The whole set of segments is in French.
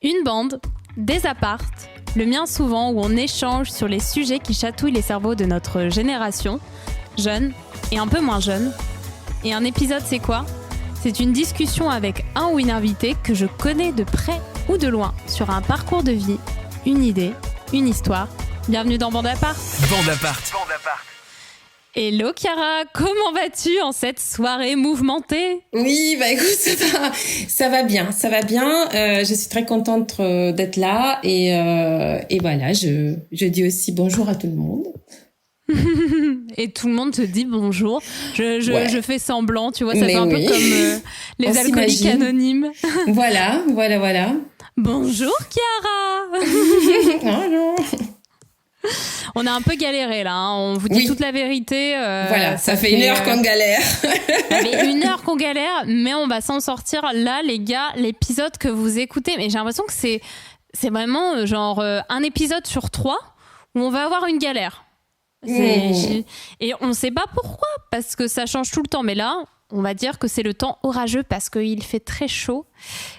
Une bande, des apparts, le mien souvent où on échange sur les sujets qui chatouillent les cerveaux de notre génération, jeunes et un peu moins jeunes. Et un épisode, c'est quoi ? C'est une discussion avec un ou une invitée que je connais de près ou de loin sur un parcours de vie, une idée, une histoire. Bienvenue dans Bande Apart. Bande Apart. Hello Chiara, comment vas-tu en cette soirée mouvementée ? Oui, écoute, ça va bien. Je suis très contente d'être là et voilà, je dis aussi bonjour à tout le monde. Et tout le monde te dit bonjour. Je fais semblant, tu vois, ça fait un peu comme les On alcooliques s'imagine. anonymes. Voilà. Bonjour Chiara. Oh non. On a un peu galéré là, hein. On vous dit toute la vérité. Voilà, ça fait une heure qu'on galère. Ça fait une heure qu'on galère, mais on va s'en sortir. Là, les gars, l'épisode que vous écoutez, mais j'ai l'impression que c'est vraiment genre un épisode sur 3 où on va avoir une galère. Et on ne sait pas pourquoi, parce que ça change tout le temps. Mais là, on va dire que c'est le temps orageux parce qu'il fait très chaud.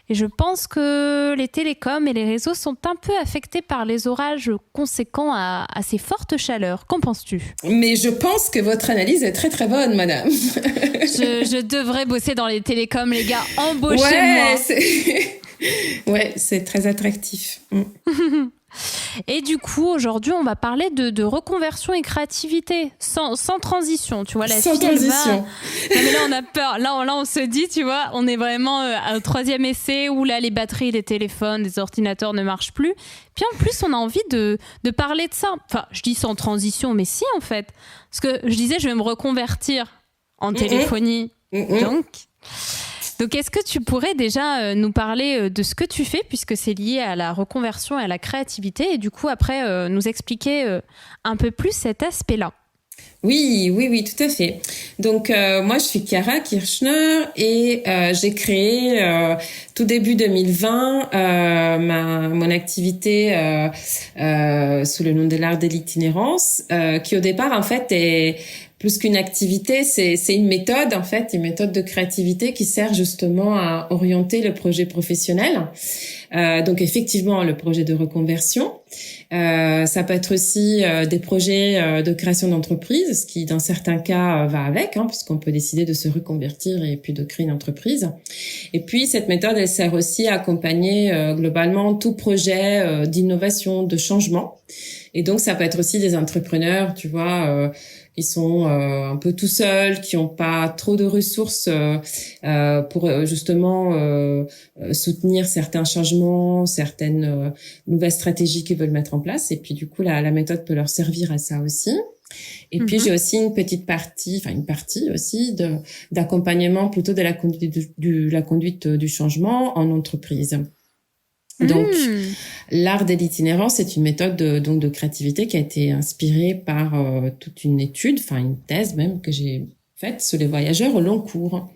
Et je pense que les télécoms et les réseaux sont un peu affectés par les orages conséquents à ces fortes chaleurs. Qu'en penses-tu ? Mais je pense que votre analyse est très très bonne, madame. Je devrais bosser dans les télécoms, les gars. Embauchez-moi. Ouais, c'est très attractif. Et du coup, aujourd'hui, on va parler de reconversion et créativité, sans transition, tu vois. Sans transition. Non, mais là, on a peur. Là, on se dit, tu vois, on est vraiment à un 3e essai où là, les batteries des téléphones, des ordinateurs ne marchent plus. Puis en plus, on a envie de parler de ça. Enfin, je dis sans transition, mais si, en fait. Parce que je disais, je vais me reconvertir en téléphonie. Donc, est-ce que tu pourrais déjà nous parler de ce que tu fais, puisque c'est lié à la reconversion et à la créativité, et du coup, après, nous expliquer un peu plus cet aspect-là ? Oui, tout à fait. Donc, moi, je suis Chiara Kirchner et j'ai créé tout début 2020 mon activité sous le nom de l'art de l'itinérance, qui au départ, en fait, est plus qu'une activité, c'est une méthode, en fait, une méthode de créativité qui sert justement à orienter le projet professionnel. Donc, effectivement, le projet de reconversion. Ça peut être aussi des projets de création d'entreprise, ce qui, dans certains cas, va avec, puisqu'on peut décider de se reconvertir et puis de créer une entreprise. Et puis, cette méthode, elle sert aussi à accompagner globalement tout projet d'innovation, de changement. Et donc, ça peut être aussi des entrepreneurs, tu vois, qui sont un peu tout seuls, qui n'ont pas trop de ressources pour justement soutenir certains changements, certaines nouvelles stratégies qu'ils veulent mettre en place. Et puis, du coup, la méthode peut leur servir à ça aussi. Et puis, j'ai aussi une partie aussi d'accompagnement plutôt de la conduite du changement en entreprise. Donc, l'art de l'itinérance, c'est une méthode de créativité qui a été inspirée par toute une étude, une thèse même que j'ai faite sur les voyageurs au long cours.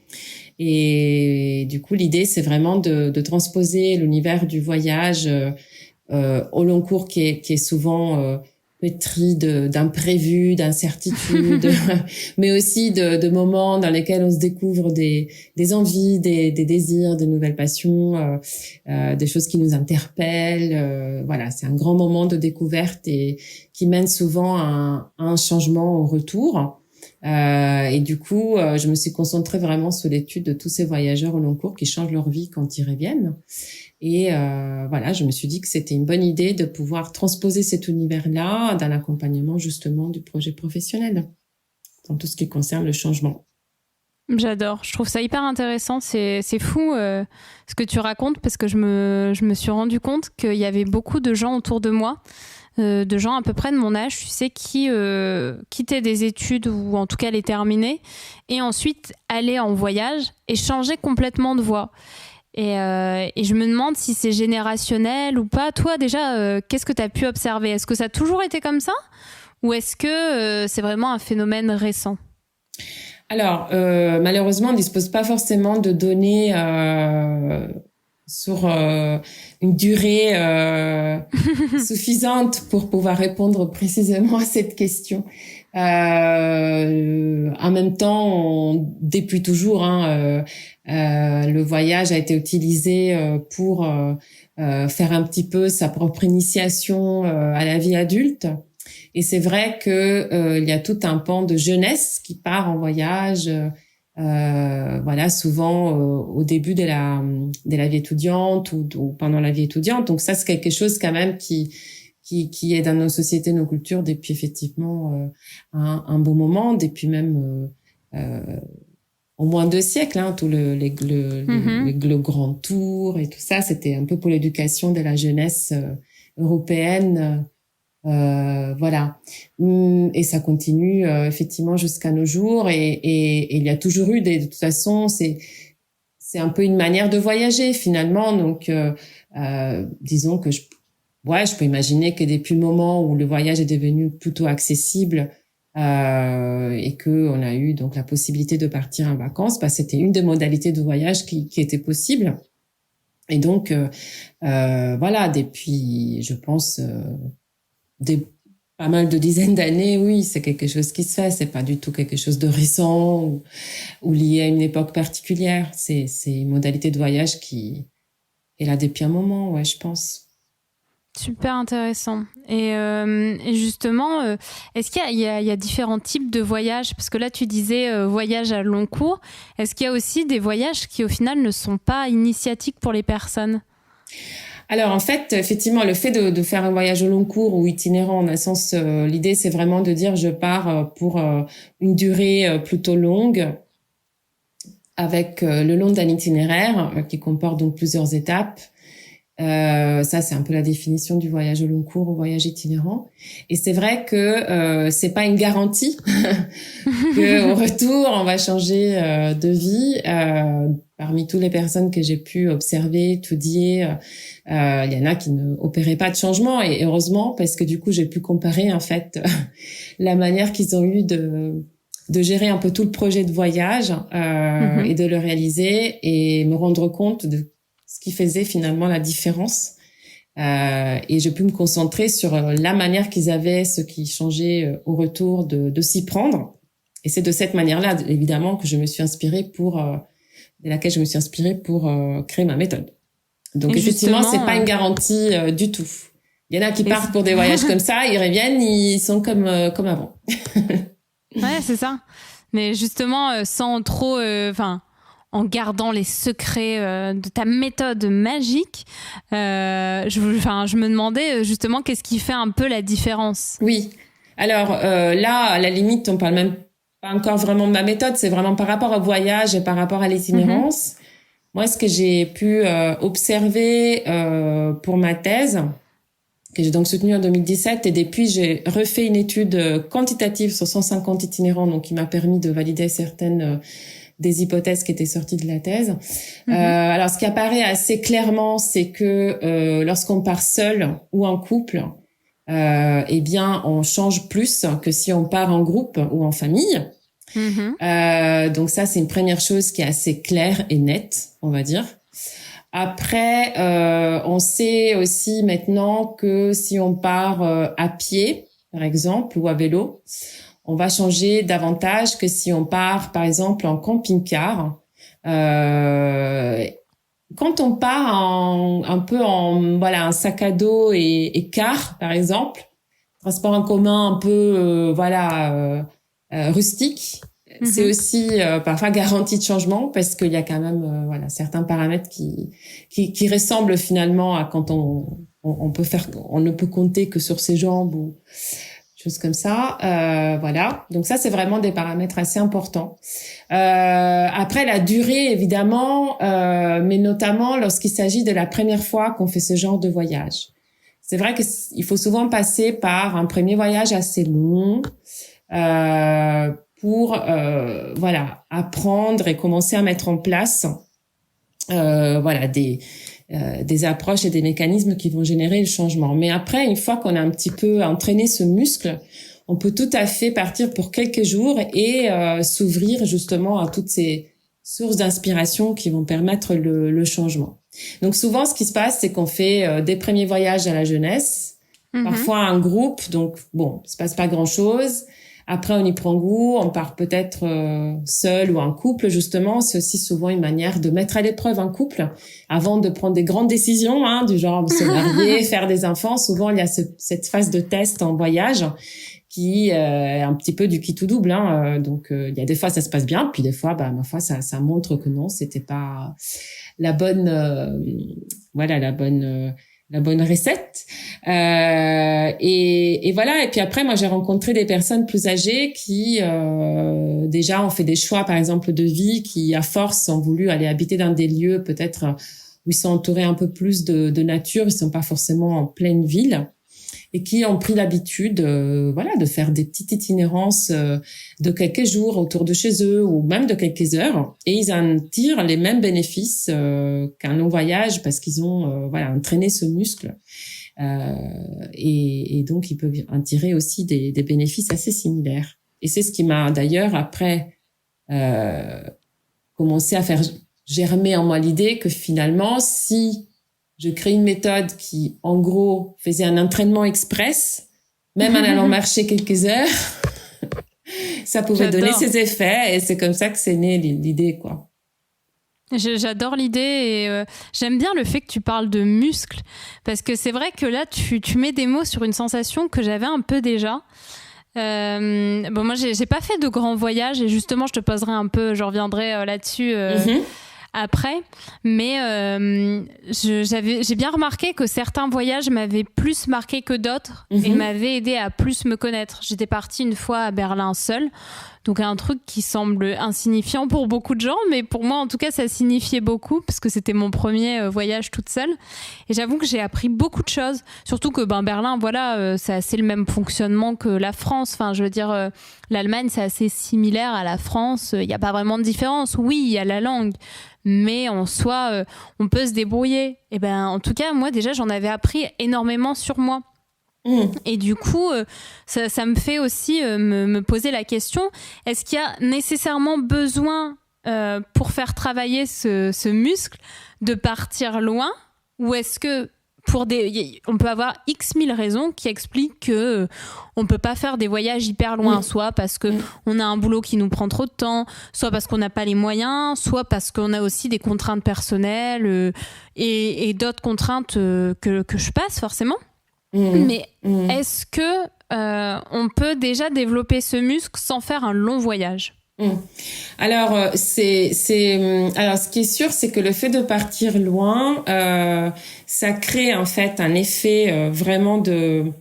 Et du coup, l'idée, c'est vraiment de transposer l'univers du voyage au long cours qui est souvent pétri d'imprévus, d'incertitudes, mais aussi de moments dans lesquels on se découvre des envies, des désirs, de nouvelles passions, des choses qui nous interpellent. Voilà, c'est un grand moment de découverte et qui mène souvent à un changement au retour. Et du coup, je me suis concentrée vraiment sur l'étude de tous ces voyageurs au long cours qui changent leur vie quand ils reviennent. Et voilà, je me suis dit que c'était une bonne idée de pouvoir transposer cet univers-là dans l'accompagnement justement du projet professionnel, dans tout ce qui concerne le changement. J'adore, je trouve ça hyper intéressant, c'est fou ce que tu racontes, parce que je me suis rendu compte qu'il y avait beaucoup de gens autour de moi, de gens à peu près de mon âge, tu sais, qui quittaient des études ou en tout cas les terminaient, et ensuite allaient en voyage et changeaient complètement de voie. Et je me demande si c'est générationnel ou pas. Toi, déjà, qu'est-ce que tu as pu observer ? Est-ce que ça a toujours été comme ça ? Ou est-ce que c'est vraiment un phénomène récent ? Alors, malheureusement, on ne dispose pas forcément de données sur une durée suffisante pour pouvoir répondre précisément à cette question. En même temps, depuis toujours, le voyage a été utilisé pour faire un petit peu sa propre initiation à la vie adulte. Et c'est vrai que il y a tout un pan de jeunesse qui part en voyage, voilà, souvent au début de la vie étudiante ou pendant la vie étudiante. Donc ça, c'est quelque chose quand même qui est dans nos sociétés, nos cultures depuis effectivement un bon moment, depuis même au moins 2 siècles, hein, tout le grand tour et tout ça, c'était un peu pour l'éducation de la jeunesse européenne. Voilà. Et ça continue effectivement jusqu'à nos jours et il y a toujours eu de toute façon, c'est un peu une manière de voyager finalement. Donc disons que je peux imaginer que depuis le moment où le voyage est devenu plutôt accessible et que on a eu donc la possibilité de partir en vacances, c'était une des modalités de voyage qui était possible. Et donc voilà, depuis je pense pas mal de dizaines d'années, oui, c'est quelque chose qui se fait. C'est pas du tout quelque chose de récent ou lié à une époque particulière. C'est une modalité de voyage qui est là depuis un moment, ouais, je pense. Super intéressant. Et justement, est-ce qu'il y a différents types de voyages? Parce que là, tu disais voyage à long cours. Est-ce qu'il y a aussi des voyages qui, au final, ne sont pas initiatiques pour les personnes? Alors en fait, effectivement, le fait de faire un voyage au long cours ou itinérant, en un sens, l'idée c'est vraiment de dire je pars pour une durée plutôt longue, avec le long d'un itinéraire qui comporte donc plusieurs étapes. Ça c'est un peu la définition du voyage au long cours ou voyage itinérant. Et c'est vrai que c'est pas une garantie que au retour on va changer de vie. Parmi toutes les personnes que j'ai pu observer, étudier, il y en a qui ne opéraient pas de changement et heureusement parce que du coup j'ai pu comparer en fait la manière qu'ils ont eu de gérer un peu tout le projet de voyage et de le réaliser et me rendre compte de ce qui faisait finalement la différence. Et j'ai pu me concentrer sur la manière qu'ils avaient, ce qui changeait au retour de s'y prendre. Et c'est de cette manière-là, évidemment, que je me suis inspirée de laquelle je me suis inspirée pour créer ma méthode. Donc, effectivement, c'est pas une garantie du tout. Il y en a qui partent pour des voyages comme ça, ils reviennent, ils sont comme avant. Ouais, c'est ça. Mais justement, sans trop... en gardant les secrets de ta méthode magique, je me demandais justement qu'est-ce qui fait un peu la différence. Oui. Alors là, à la limite, on parle même pas encore vraiment de ma méthode, c'est vraiment par rapport au voyage et par rapport à l'itinérance. Moi, ce que j'ai pu observer pour ma thèse, que j'ai donc soutenue en 2017, et depuis, j'ai refait une étude quantitative sur 150 itinérants, donc qui m'a permis de valider certaines des hypothèses qui étaient sorties de la thèse. Alors, ce qui apparaît assez clairement, c'est que lorsqu'on part seul ou en couple, eh bien, on change plus que si on part en groupe ou en famille. Donc ça, c'est une première chose qui est assez claire et nette, on va dire. Après, on sait aussi maintenant que si on part à pied, par exemple, ou à vélo, on va changer davantage que si on part, par exemple, en camping-car. Quand on part un peu en un sac à dos et car, par exemple, transport en commun un peu rustique, c'est aussi parfois garantie de changement parce qu'il y a quand même certains paramètres qui ressemblent finalement à quand on ne peut compter que sur ses jambes ou choses comme ça. Donc ça, c'est vraiment des paramètres assez importants. Après, la durée, évidemment, mais notamment lorsqu'il s'agit de la première fois qu'on fait ce genre de voyage. C'est vrai qu'il faut souvent passer par un premier voyage assez long pour apprendre et commencer à mettre en place des approches et des mécanismes qui vont générer le changement. Mais après, une fois qu'on a un petit peu entraîné ce muscle, on peut tout à fait partir pour quelques jours et s'ouvrir justement à toutes ces sources d'inspiration qui vont permettre le changement. Donc souvent, ce qui se passe, c'est qu'on fait des premiers voyages à la jeunesse, parfois un groupe, donc bon, il se passe pas grand-chose. Après, on y prend goût, on part peut-être seul ou en couple, justement. C'est aussi souvent une manière de mettre à l'épreuve un couple avant de prendre des grandes décisions, hein, du genre se marier, faire des enfants. Souvent, il y a cette phase de test en voyage qui est un petit peu du qui tout double. Hein. Donc, il y a des fois, ça se passe bien, puis des fois, ma foi, ça montre que non, c'était pas la bonne, la bonne recette. Et voilà. Et puis après, moi, j'ai rencontré des personnes plus âgées qui déjà ont fait des choix, par exemple, de vie, qui à force ont voulu aller habiter dans des lieux peut-être où ils sont entourés un peu plus de nature, ils sont pas forcément en pleine ville, et qui ont pris l'habitude, de faire des petites itinérances de quelques jours autour de chez eux ou même de quelques heures, et ils en tirent les mêmes bénéfices qu'un long voyage parce qu'ils ont entraîné ce muscle, et donc ils peuvent en tirer aussi des bénéfices assez similaires. Et c'est ce qui m'a d'ailleurs après commencé à faire germer en moi l'idée que finalement, si je crée une méthode qui, en gros, faisait un entraînement express, même en allant marcher quelques heures, ça pouvait donner ses effets. Et c'est comme ça que c'est né l'idée, quoi. J'adore l'idée et j'aime bien le fait que tu parles de muscles, parce que c'est vrai que là, tu mets des mots sur une sensation que j'avais un peu déjà. Moi, j'ai pas fait de grands voyages et justement, je te poserai un peu, je reviendrai là-dessus. Après, mais j'ai bien remarqué que certains voyages m'avaient plus marqué que d'autres et m'avaient aidé à plus me connaître. J'étais partie une fois à Berlin seule, donc un truc qui semble insignifiant pour beaucoup de gens, mais pour moi en tout cas ça signifiait beaucoup parce que c'était mon premier voyage toute seule. Et j'avoue que j'ai appris beaucoup de choses, surtout que Berlin, c'est assez le même fonctionnement que la France. Enfin, je veux dire, l'Allemagne c'est assez similaire à la France. Il n'y a pas vraiment de différence. Oui, il y a la langue, mais en soi, on peut se débrouiller. Et en tout cas, moi déjà, j'en avais appris énormément sur moi. Et du coup, ça me fait aussi me poser la question, est-ce qu'il y a nécessairement besoin, pour faire travailler ce muscle, de partir loin, ou est-ce que on peut avoir X mille raisons qui expliquent que on peut pas faire des voyages hyper loin, soit parce que on a un boulot qui nous prend trop de temps, soit parce qu'on n'a pas les moyens, soit parce qu'on a aussi des contraintes personnelles et d'autres contraintes que je passe forcément. Mais est-ce que on peut déjà développer ce muscle sans faire un long voyage ? Alors, alors, ce qui est sûr, c'est que le fait de partir loin, ça crée en fait un effet vraiment une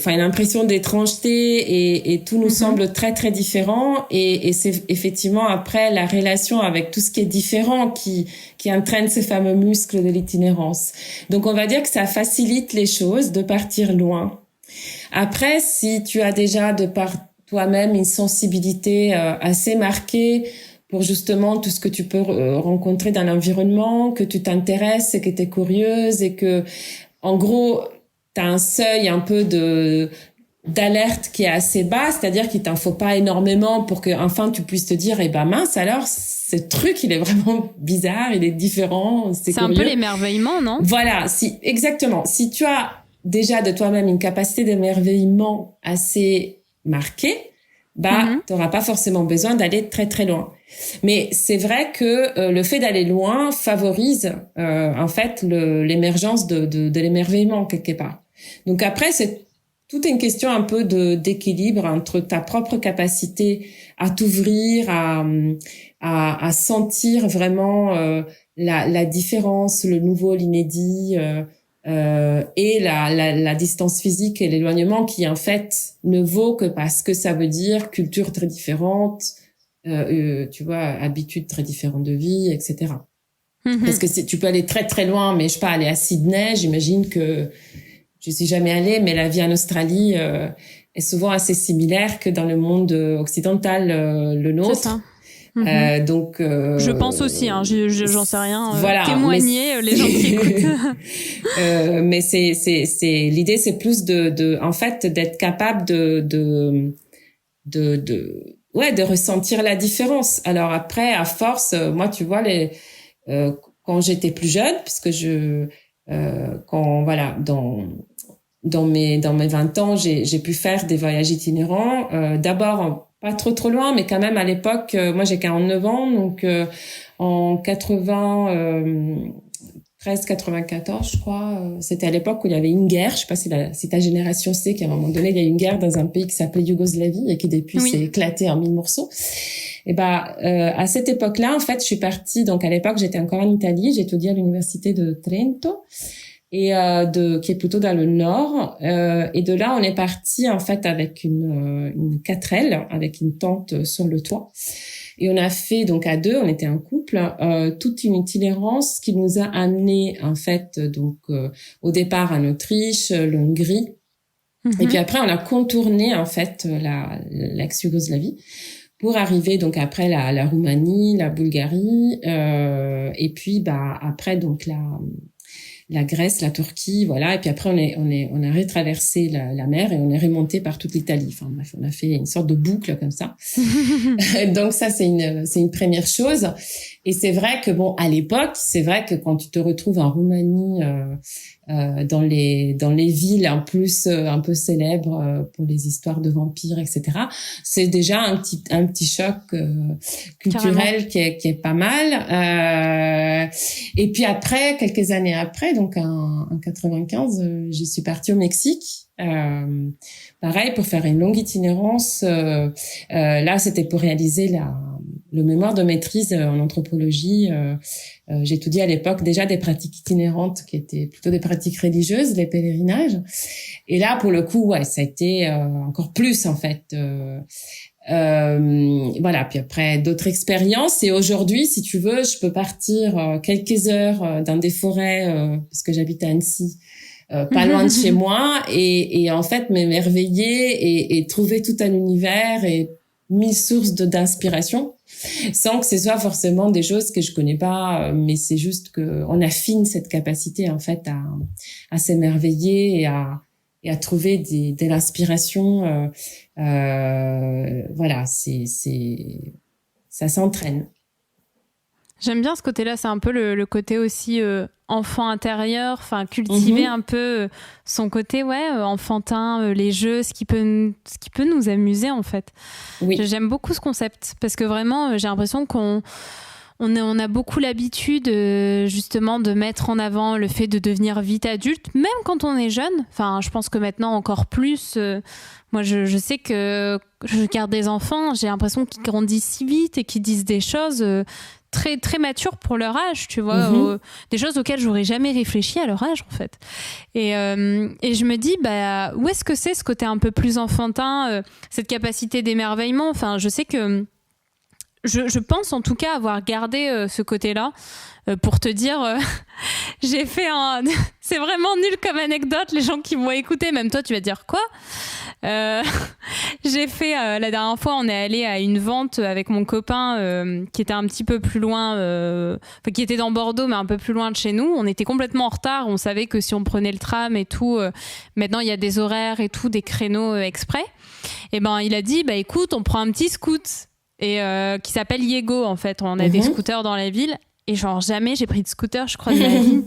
impression d'étrangeté et tout nous semble très très différent, et c'est effectivement après la relation avec tout ce qui est différent qui entraîne ces fameux muscles de l'itinérance. Donc on va dire que ça facilite les choses de partir loin. Après, si tu as déjà de par toi-même une sensibilité assez marquée pour justement tout ce que tu peux rencontrer dans l'environnement, que tu t'intéresses et que tu es curieuse et que, en gros, tu as un seuil un peu d'alerte qui est assez bas, c'est-à-dire qu'il t'en faut pas énormément pour que enfin tu puisses te dire mince, alors ce truc il est vraiment bizarre, il est différent, c'est curieux. Un peu l'émerveillement, non ? Voilà, exactement. Si tu as déjà de toi-même une capacité d'émerveillement assez marquée, t'auras pas forcément besoin d'aller très très loin. Mais c'est vrai que le fait d'aller loin favorise en fait l'émergence de l'émerveillement quelque part. Donc après, c'est toute une question un peu d'équilibre entre ta propre capacité à t'ouvrir, à sentir vraiment la différence, le nouveau, l'inédit, et la distance physique et l'éloignement qui en fait ne vaut que parce que ça veut dire culture très différente, tu vois, habitudes très différentes de vie, etc. Parce que tu peux aller très très loin, mais je sais pas, aller à Sydney, j'imagine que je suis jamais allée, mais la vie en Australie est souvent assez similaire que dans le monde occidental, le nôtre. C'est ça. Donc je pense aussi, j'en sais rien. Témoigner les gens qui écoutent. Mais c'est l'idée, c'est plus en fait d'être capable de ressentir la différence. Alors après, à force, moi tu vois quand j'étais plus jeune, puisque dans mes 20 ans, j'ai pu faire des voyages itinérants. D'abord, pas trop loin, mais quand même à l'époque, moi j'ai 49 ans, donc en 93-94, je crois. C'était à l'époque où il y avait une guerre. Je sais pas si ta génération sait qu'à un moment donné, il y a eu une guerre dans un pays qui s'appelait Yougoslavie et qui depuis s'est éclaté en 1000 morceaux. Et à cette époque-là, en fait, je suis partie. Donc à l'époque, j'étais encore en Italie. J'ai étudié à l'université de Trento et qui est plutôt dans le nord. Et de là, on est parti en fait avec une 4L, avec une tente sur le toit. Et on a fait, donc à deux, on était un couple, toute une itinérance qui nous a amené en fait donc au départ en Autriche, l'Hongrie, et puis après on a contourné en fait l'ex-Yougoslavie pour arriver donc après la Roumanie, la Bulgarie, et puis après donc la Grèce, la Turquie, voilà. Et puis après, on a retraversé la mer et on est remonté par toute l'Italie. Enfin bref, on a fait une sorte de boucle comme ça. Donc ça, c'est une première chose. Et c'est vrai que bon, à l'époque, c'est vrai que quand tu te retrouves en Roumanie, dans les villes en plus un peu célèbres pour les histoires de vampires, etc. C'est déjà un petit choc culturel qui est pas mal. Et puis après, quelques années après, donc en 95, je suis partie au Mexique. Pareil, pour faire une longue itinérance. Là, c'était pour réaliser le mémoire de maîtrise en anthropologie. J'étudiais à l'époque déjà des pratiques itinérantes qui étaient plutôt des pratiques religieuses, les pèlerinages. Et là, pour le coup, ouais, ça a été encore plus en fait. Voilà. Puis après, d'autres expériences. Et aujourd'hui, si tu veux, je peux partir quelques heures dans des forêts parce que j'habite à Annecy. Pas loin de chez moi et en fait m'émerveiller et trouver tout un univers et 1000 sources d'inspiration sans que ce soit forcément des choses que je connais pas, mais c'est juste que on affine cette capacité en fait à s'émerveiller et à trouver de l'inspiration. Voilà, ça s'entraîne. J'aime bien ce côté-là, c'est un peu le côté aussi enfant intérieur, enfin cultiver un peu son côté enfantin, les jeux, ce qui peut nous amuser en fait. Oui. J'aime beaucoup ce concept parce que vraiment j'ai l'impression qu'on a beaucoup l'habitude justement de mettre en avant le fait de devenir vite adulte, même quand on est jeune. Enfin, je pense que maintenant encore plus. Moi, je sais que je garde des enfants, j'ai l'impression qu'ils grandissent si vite et qu'ils disent des choses très très matures pour leur âge, tu vois, des choses auxquelles j'aurais jamais réfléchi à leur âge en fait. Et je me dis où est-ce que c'est ce côté un peu plus enfantin, cette capacité d'émerveillement. Enfin, je sais que je pense en tout cas avoir gardé ce côté-là. Pour te dire, j'ai fait c'est vraiment nul comme anecdote, les gens qui vont écouter, même toi tu vas dire quoi. J'ai fait la dernière fois, on est allé à une vente avec mon copain qui était un petit peu plus loin, qui était dans Bordeaux mais un peu plus loin de chez nous. On était complètement en retard, on savait que si on prenait le tram et tout, maintenant il y a des horaires et tout, des créneaux exprès. Et il a dit écoute, on prend un petit scoot et qui s'appelle Yego en fait. On a des scooters dans la ville. Et genre jamais j'ai pris de scooter, je crois, de ma vie.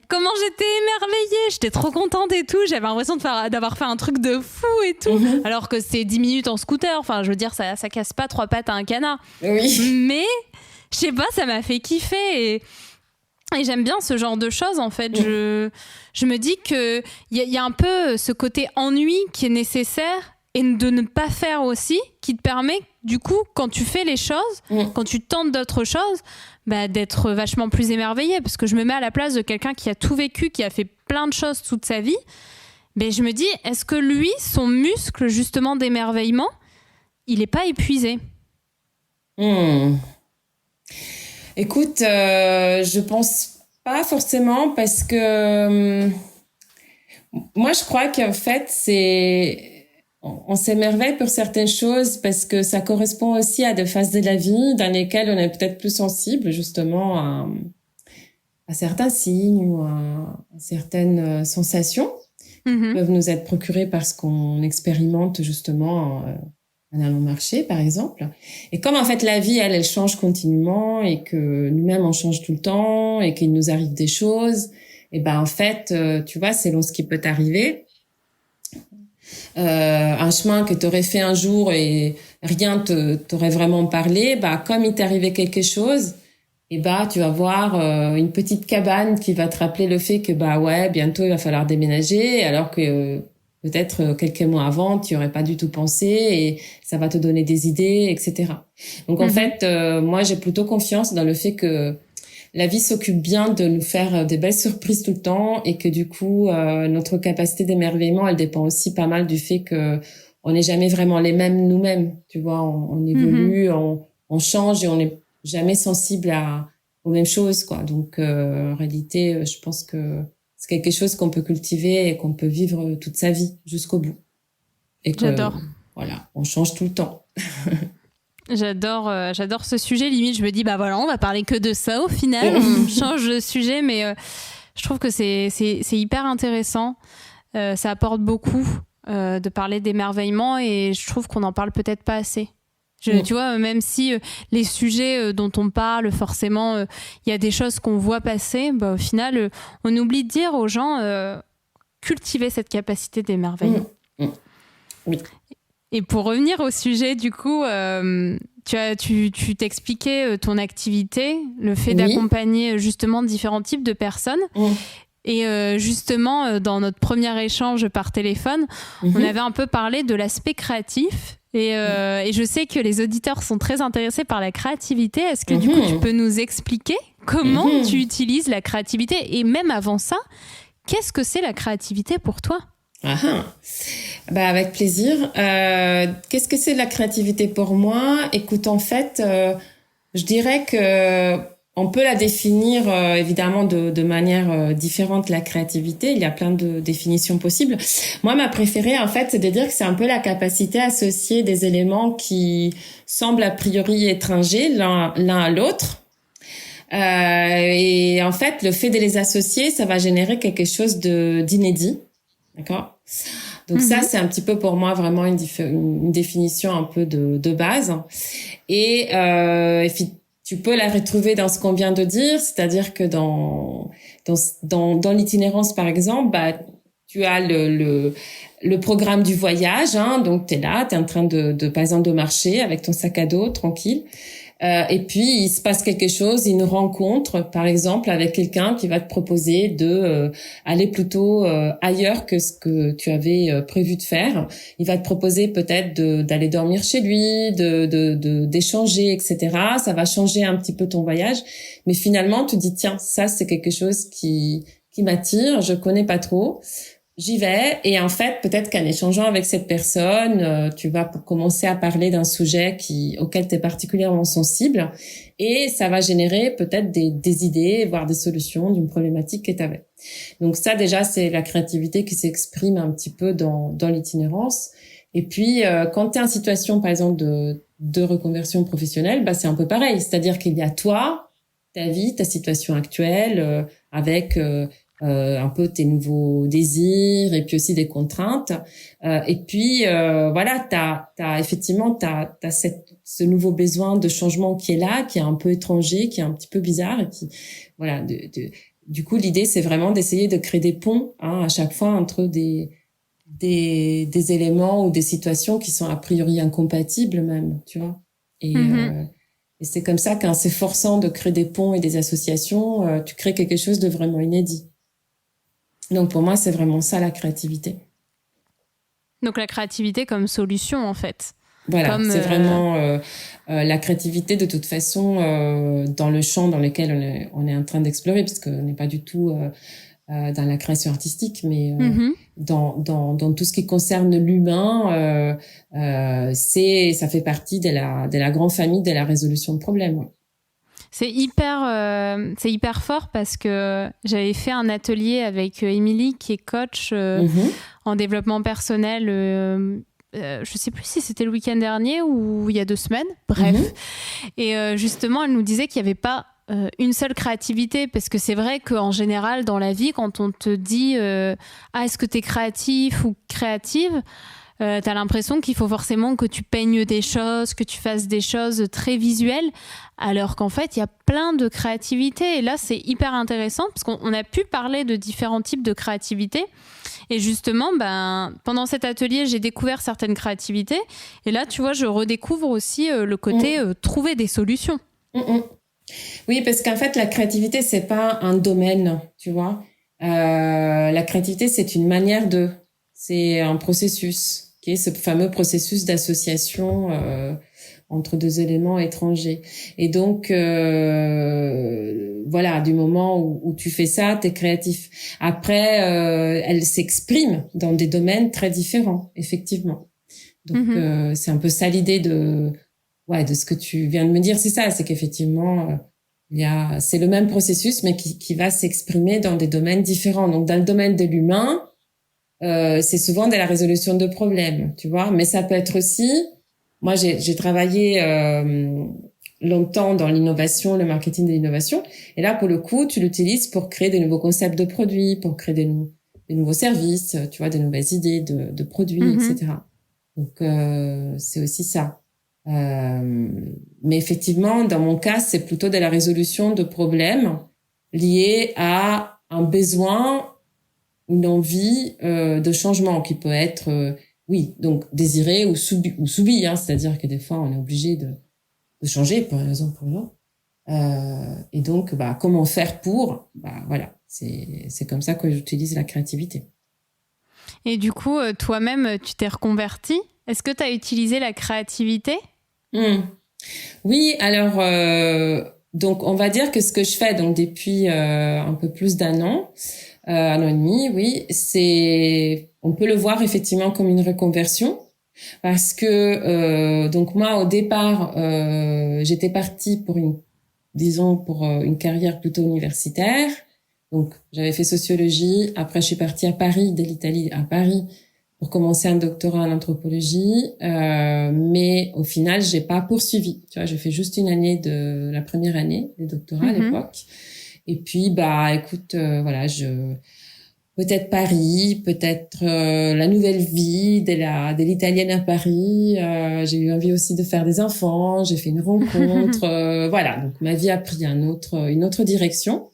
Comment j'étais émerveillée, j'étais trop contente et tout. J'avais l'impression d'avoir fait un truc de fou et tout. Alors que c'est 10 minutes en scooter. Enfin, je veux dire, ça casse pas 3 pattes à un canard. Oui. Mais, je sais pas, ça m'a fait kiffer. Et j'aime bien ce genre de choses, en fait. Je me dis qu'il y a un peu ce côté ennui qui est nécessaire et de ne pas faire aussi, qui te permet, du coup, quand tu fais les choses, quand tu tentes d'autres choses, d'être vachement plus émerveillé, parce que je me mets à la place de quelqu'un qui a tout vécu, qui a fait plein de choses toute sa vie. Je me dis, est-ce que lui, son muscle justement d'émerveillement, il n'est pas épuisé? Écoute, je pense pas forcément, parce que moi je crois qu'en fait on s'émerveille pour certaines choses parce que ça correspond aussi à des phases de la vie dans lesquelles on est peut-être plus sensible justement à certains signes ou à certaines sensations qui peuvent nous être procurées parce qu'on expérimente justement en allant marcher, par exemple. Et comme en fait la vie, elle change continuellement et que nous-mêmes on change tout le temps et qu'il nous arrive des choses, et en fait, tu vois, selon ce qui peut t'arriver, un chemin que tu aurais fait un jour et rien t'aurait vraiment parlé, bah comme il t'est arrivé quelque chose, et bah tu vas voir une petite cabane qui va te rappeler le fait que bah ouais, bientôt il va falloir déménager, alors que peut-être quelques mois avant tu aurais pas du tout pensé, et ça va te donner des idées, etc. Donc en fait, moi j'ai plutôt confiance dans le fait que la vie s'occupe bien de nous faire des belles surprises tout le temps, et que du coup, notre capacité d'émerveillement, elle dépend aussi pas mal du fait que on n'est jamais vraiment les mêmes nous-mêmes. Tu vois, on évolue, on change, et on n'est jamais sensible aux mêmes choses, quoi. Donc, en réalité, je pense que c'est quelque chose qu'on peut cultiver et qu'on peut vivre toute sa vie jusqu'au bout. Et que, J'adore. Voilà, on change tout le temps. J'adore ce sujet. Limite, je me dis, bah voilà, on va parler que de ça au final. On change de sujet, mais je trouve que c'est hyper intéressant. Ça apporte beaucoup de parler d'émerveillement, et je trouve qu'on n'en parle peut-être pas assez. Tu vois, même si les sujets dont on parle, forcément, il y a des choses qu'on voit passer, bah, au final, on oublie de dire aux gens cultiver cette capacité d'émerveillement. Oui. Et pour revenir au sujet, du coup, tu t'expliquais ton activité, le fait d'accompagner justement différents types de personnes. Et justement, dans notre premier échange par téléphone, on avait un peu parlé de l'aspect créatif. Et je sais que les auditeurs sont très intéressés par la créativité. Est-ce que du coup, tu peux nous expliquer comment tu utilises la créativité? Et même avant ça, qu'est-ce que c'est la créativité pour toi? Bah avec plaisir. Qu'est-ce que c'est la créativité pour moi? Écoute, en fait, je dirais que on peut la définir évidemment de manière différente, la créativité. Il y a plein de définitions possibles. Moi, ma préférée, en fait, c'est de dire que c'est un peu la capacité à associer des éléments qui semblent a priori étrangers l'un à l'autre. Et en fait, le fait de les associer, ça va générer quelque chose d'inédit. D'accord? Donc ça, c'est un petit peu pour moi vraiment une définition un peu de base. Et tu peux la retrouver dans ce qu'on vient de dire, c'est-à-dire que dans l'itinérance, par exemple, bah, tu as le programme du voyage, hein, donc t'es là, t'es en train par exemple, de marcher avec ton sac à dos, tranquille. Et puis il se passe quelque chose, une rencontre par exemple avec quelqu'un qui va te proposer de aller plutôt ailleurs que ce que tu avais prévu de faire. Il va te proposer peut-être d'aller dormir chez lui, d'échanger, etc. Ça va changer un petit peu ton voyage, mais finalement tu te dis tiens, ça c'est quelque chose qui m'attire, je connais pas trop. J'y vais, et en fait, peut-être qu'en échangeant avec cette personne, tu vas commencer à parler d'un sujet auquel tu es particulièrement sensible, et ça va générer peut-être des idées, voire des solutions d'une problématique que tu avais. Donc ça, déjà, c'est la créativité qui s'exprime un petit peu dans l'itinérance. Et puis, quand tu es en situation, par exemple, de reconversion professionnelle, bah c'est un peu pareil. C'est-à-dire qu'il y a toi, ta vie, ta situation actuelle, avec un peu tes nouveaux désirs, et puis aussi des contraintes, et puis voilà, t'as effectivement ce nouveau besoin de changement qui est là, qui est un peu étranger, qui est un petit peu bizarre, et qui voilà, du coup l'idée c'est vraiment d'essayer de créer des ponts, hein, à chaque fois entre des éléments ou des situations qui sont a priori incompatibles même, tu vois, et c'est comme ça qu'en s'efforçant de créer des ponts et des associations, tu crées quelque chose de vraiment inédit. Donc pour moi, c'est vraiment ça la créativité. Donc la créativité comme solution en fait. Voilà, c'est vraiment la créativité de toute façon dans le champ dans lequel on est en train d'explorer, parce qu'on n'est pas du tout dans la création artistique, mais dans tout ce qui concerne l'humain, ça fait partie de la grande famille de la résolution de problèmes. Ouais. C'est hyper fort, parce que j'avais fait un atelier avec Émilie qui est coach en développement personnel. Je sais plus si c'était le week-end dernier ou il y a 2 semaines. Bref. Et justement, elle nous disait qu'il n'y avait pas une seule créativité, parce que c'est vrai qu'en général, dans la vie, quand on te dit est-ce que tu es créatif ou créative, t'as l'impression qu'il faut forcément que tu peignes des choses, que tu fasses des choses très visuelles, alors qu'en fait, il y a plein de créativité. Et là, c'est hyper intéressant parce qu'on a pu parler de différents types de créativité. Et justement, pendant cet atelier, j'ai découvert certaines créativités. Et là, tu vois, je redécouvre aussi le côté trouver des solutions. Oui, parce qu'en fait, la créativité, c'est pas un domaine, tu vois. La créativité, c'est une manière c'est un processus, qui est ce fameux processus d'association entre deux éléments étrangers. Et donc, voilà, du moment où tu fais ça, t'es créatif. Après, elle s'exprime dans des domaines très différents, effectivement. Donc, c'est un peu ça l'idée de ce que tu viens de me dire, c'est ça, c'est qu'effectivement, c'est le même processus, mais qui va s'exprimer dans des domaines différents. Donc, dans le domaine de l'humain, c'est souvent de la résolution de problèmes, tu vois. Mais ça peut être aussi, moi, j'ai travaillé longtemps dans l'innovation, le marketing de l'innovation, et là, pour le coup, tu l'utilises pour créer des nouveaux concepts de produits, pour créer des nouveaux services, tu vois, des nouvelles idées de produits, etc. Donc, c'est aussi ça. Mais effectivement, dans mon cas, c'est plutôt de la résolution de problèmes liés à un besoin, une envie de changement qui peut être, donc désiré ou soubi, hein, c'est-à-dire que des fois, on est obligé de changer pour une raison ou pour une autre. Et donc, comment faire pour, voilà, c'est comme ça que j'utilise la créativité. Et du coup, toi-même, tu t'es reconverti. Est-ce que tu as utilisé la créativité ? Oui, alors donc on va dire que ce que je fais donc depuis un peu plus d'un an et demi, oui, on peut le voir effectivement comme une reconversion parce que donc moi au départ j'étais partie pour une carrière plutôt universitaire. Donc j'avais fait sociologie, après je suis partie à Paris, de l'Italie à Paris, pour commencer un doctorat en anthropologie, mais au final, j'ai pas poursuivi. Tu vois, j'ai fait juste une année la première année de doctorat à l'époque. Et puis, écoute, voilà, peut-être Paris, peut-être la nouvelle vie de l'italienne àRis. J'ai eu envie aussi de faire des enfants. J'ai fait une rencontre. Voilà, donc ma vie a pris une autre direction.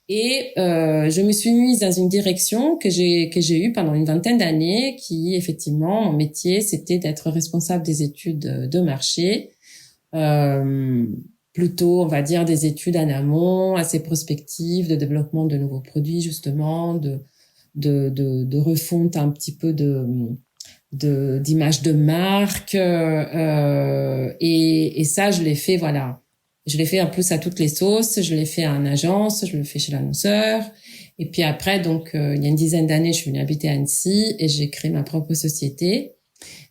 Et je me suis mise dans une direction que j'ai eue pendant une vingtaine d'années, qui effectivement, mon métier, c'était d'être responsable des études de marché, plutôt, on va dire, des études en amont, assez prospectives, de développement de nouveaux produits, justement, de refonte un petit peu d'image de marque, et ça, je l'ai fait, voilà. Je l'ai fait en plus à toutes les sauces. Je l'ai fait en agence, je le fais chez l'annonceur. Et puis après, donc, il y a une dizaine d'années, je suis venue habiter à Annecy et j'ai créé ma propre société.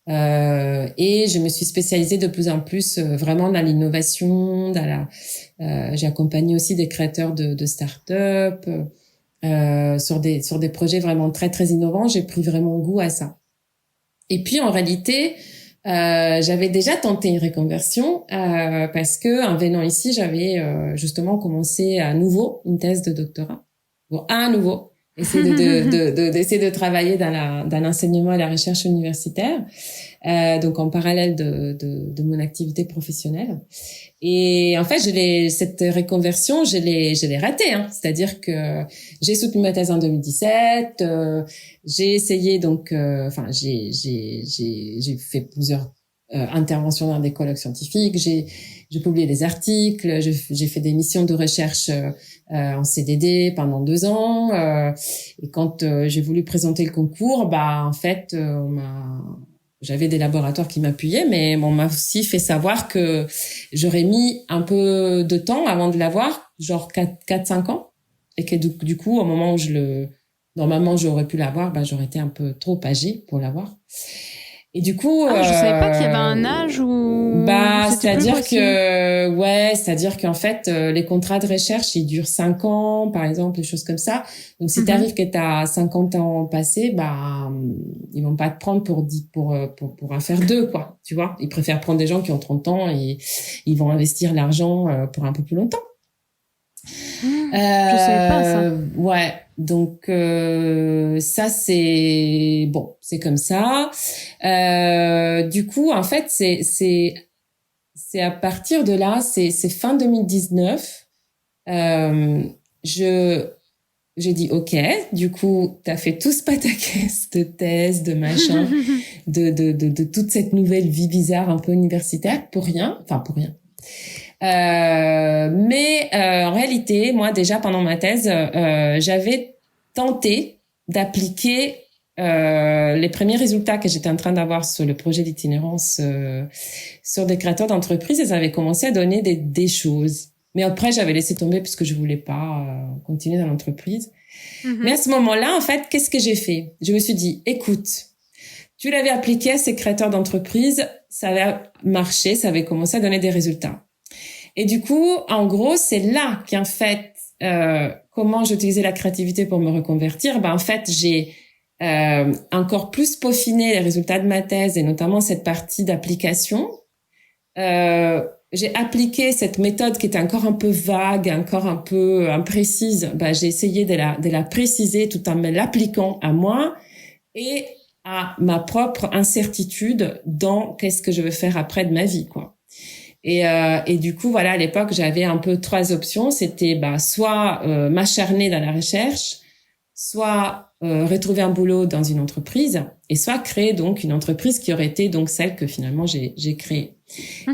Et je me suis spécialisée de plus en plus vraiment dans l'innovation, j'ai accompagné aussi des créateurs de start-up sur des projets vraiment très, très innovants. J'ai pris vraiment goût à ça. Et puis, en réalité, j'avais déjà tenté une reconversion parce que en venant ici, j'avais justement commencé à nouveau une thèse de doctorat. Bon, à nouveau, essayer d'essayer de travailler dans l'enseignement et la recherche universitaire, donc en parallèle de mon activité professionnelle. Et en fait, cette reconversion, je l'ai ratée, hein. C'est-à-dire que j'ai soutenu ma thèse en 2017, j'ai essayé donc, j'ai fait plusieurs interventions dans des colloques scientifiques, j'ai publié des articles, j'ai fait des missions de recherche en CDD pendant 2 ans, et quand j'ai voulu présenter le concours, en fait, j'avais des laboratoires qui m'appuyaient, mais on m'a aussi fait savoir que j'aurais mis un peu de temps avant de l'avoir, genre 4-5 ans, et que du coup, au moment où normalement j'aurais pu l'avoir, j'aurais été un peu trop âgée pour l'avoir. Et du coup, je savais pas qu'il y avait un âge où c'est-à-dire qu'en fait, les contrats de recherche, ils durent 5 ans, par exemple, des choses comme ça. Donc, si t'arrives que t'as 50 ans passés, ils vont pas te prendre pour en faire 2, quoi. Tu vois? Ils préfèrent prendre des gens qui ont 30 ans et ils vont investir l'argent pour un peu plus longtemps. Je savais pas ça. Ouais. Donc ça c'est bon, c'est comme ça. Du coup, en fait, c'est à partir de là, c'est fin 2019. J'ai dit OK. Du coup, t'as fait tout ce pataquès de thèse, de machin, de toute cette nouvelle vie bizarre un peu universitaire pour rien. Enfin pour rien. Mais en réalité, moi déjà pendant ma thèse, j'avais tenté d'appliquer les premiers résultats que j'étais en train d'avoir sur le projet d'itinérance sur des créateurs d'entreprises, et ça avait commencé à donner des choses. Mais après, j'avais laissé tomber parce que je voulais pas continuer dans l'entreprise. Mais à ce moment-là, en fait, qu'est-ce que j'ai fait? Je me suis dit, écoute, tu l'avais appliqué à ces créateurs d'entreprises, ça avait marché, ça avait commencé à donner des résultats. Et du coup, en gros, c'est là qu'en fait, comment j'utilisais la créativité pour me reconvertir. En fait, j'ai encore plus peaufiné les résultats de ma thèse, et notamment cette partie d'application. J'ai appliqué cette méthode qui était encore un peu vague, encore un peu imprécise. J'ai essayé de la préciser tout en me l'appliquant à moi et à ma propre incertitude dans qu'est-ce que je veux faire après de ma vie, quoi. Et du coup, voilà, à l'époque, j'avais un peu 3 options. C'était soit m'acharner dans la recherche, soit retrouver un boulot dans une entreprise, et soit créer donc une entreprise qui aurait été donc celle que finalement j'ai créée.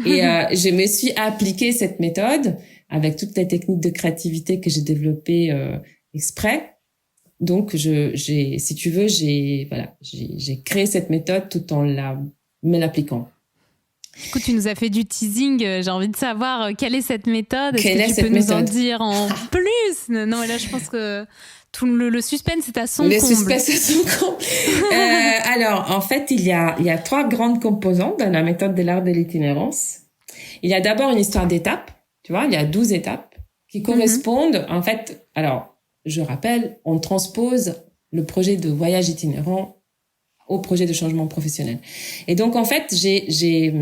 Et je me suis appliqué cette méthode avec toutes les techniques de créativité que j'ai développées exprès. Donc si tu veux, j'ai créé cette méthode tout en me l'appliquant. Du coup, tu nous as fait du teasing. J'ai envie de savoir quelle est cette méthode. Est-ce que tu peux nous en dire en plus? Non, mais là, je pense que tout le suspense est à son comble. Le suspense est à son comble. Alors, en fait, il y a 3 grandes composantes dans la méthode de l'art de l'itinérance. Il y a d'abord une histoire d'étapes. Tu vois, il y a 12 étapes qui correspondent, en fait, alors, je rappelle, on transpose le projet de voyage itinérant au projet de changement professionnel. Et donc, en fait, j'ai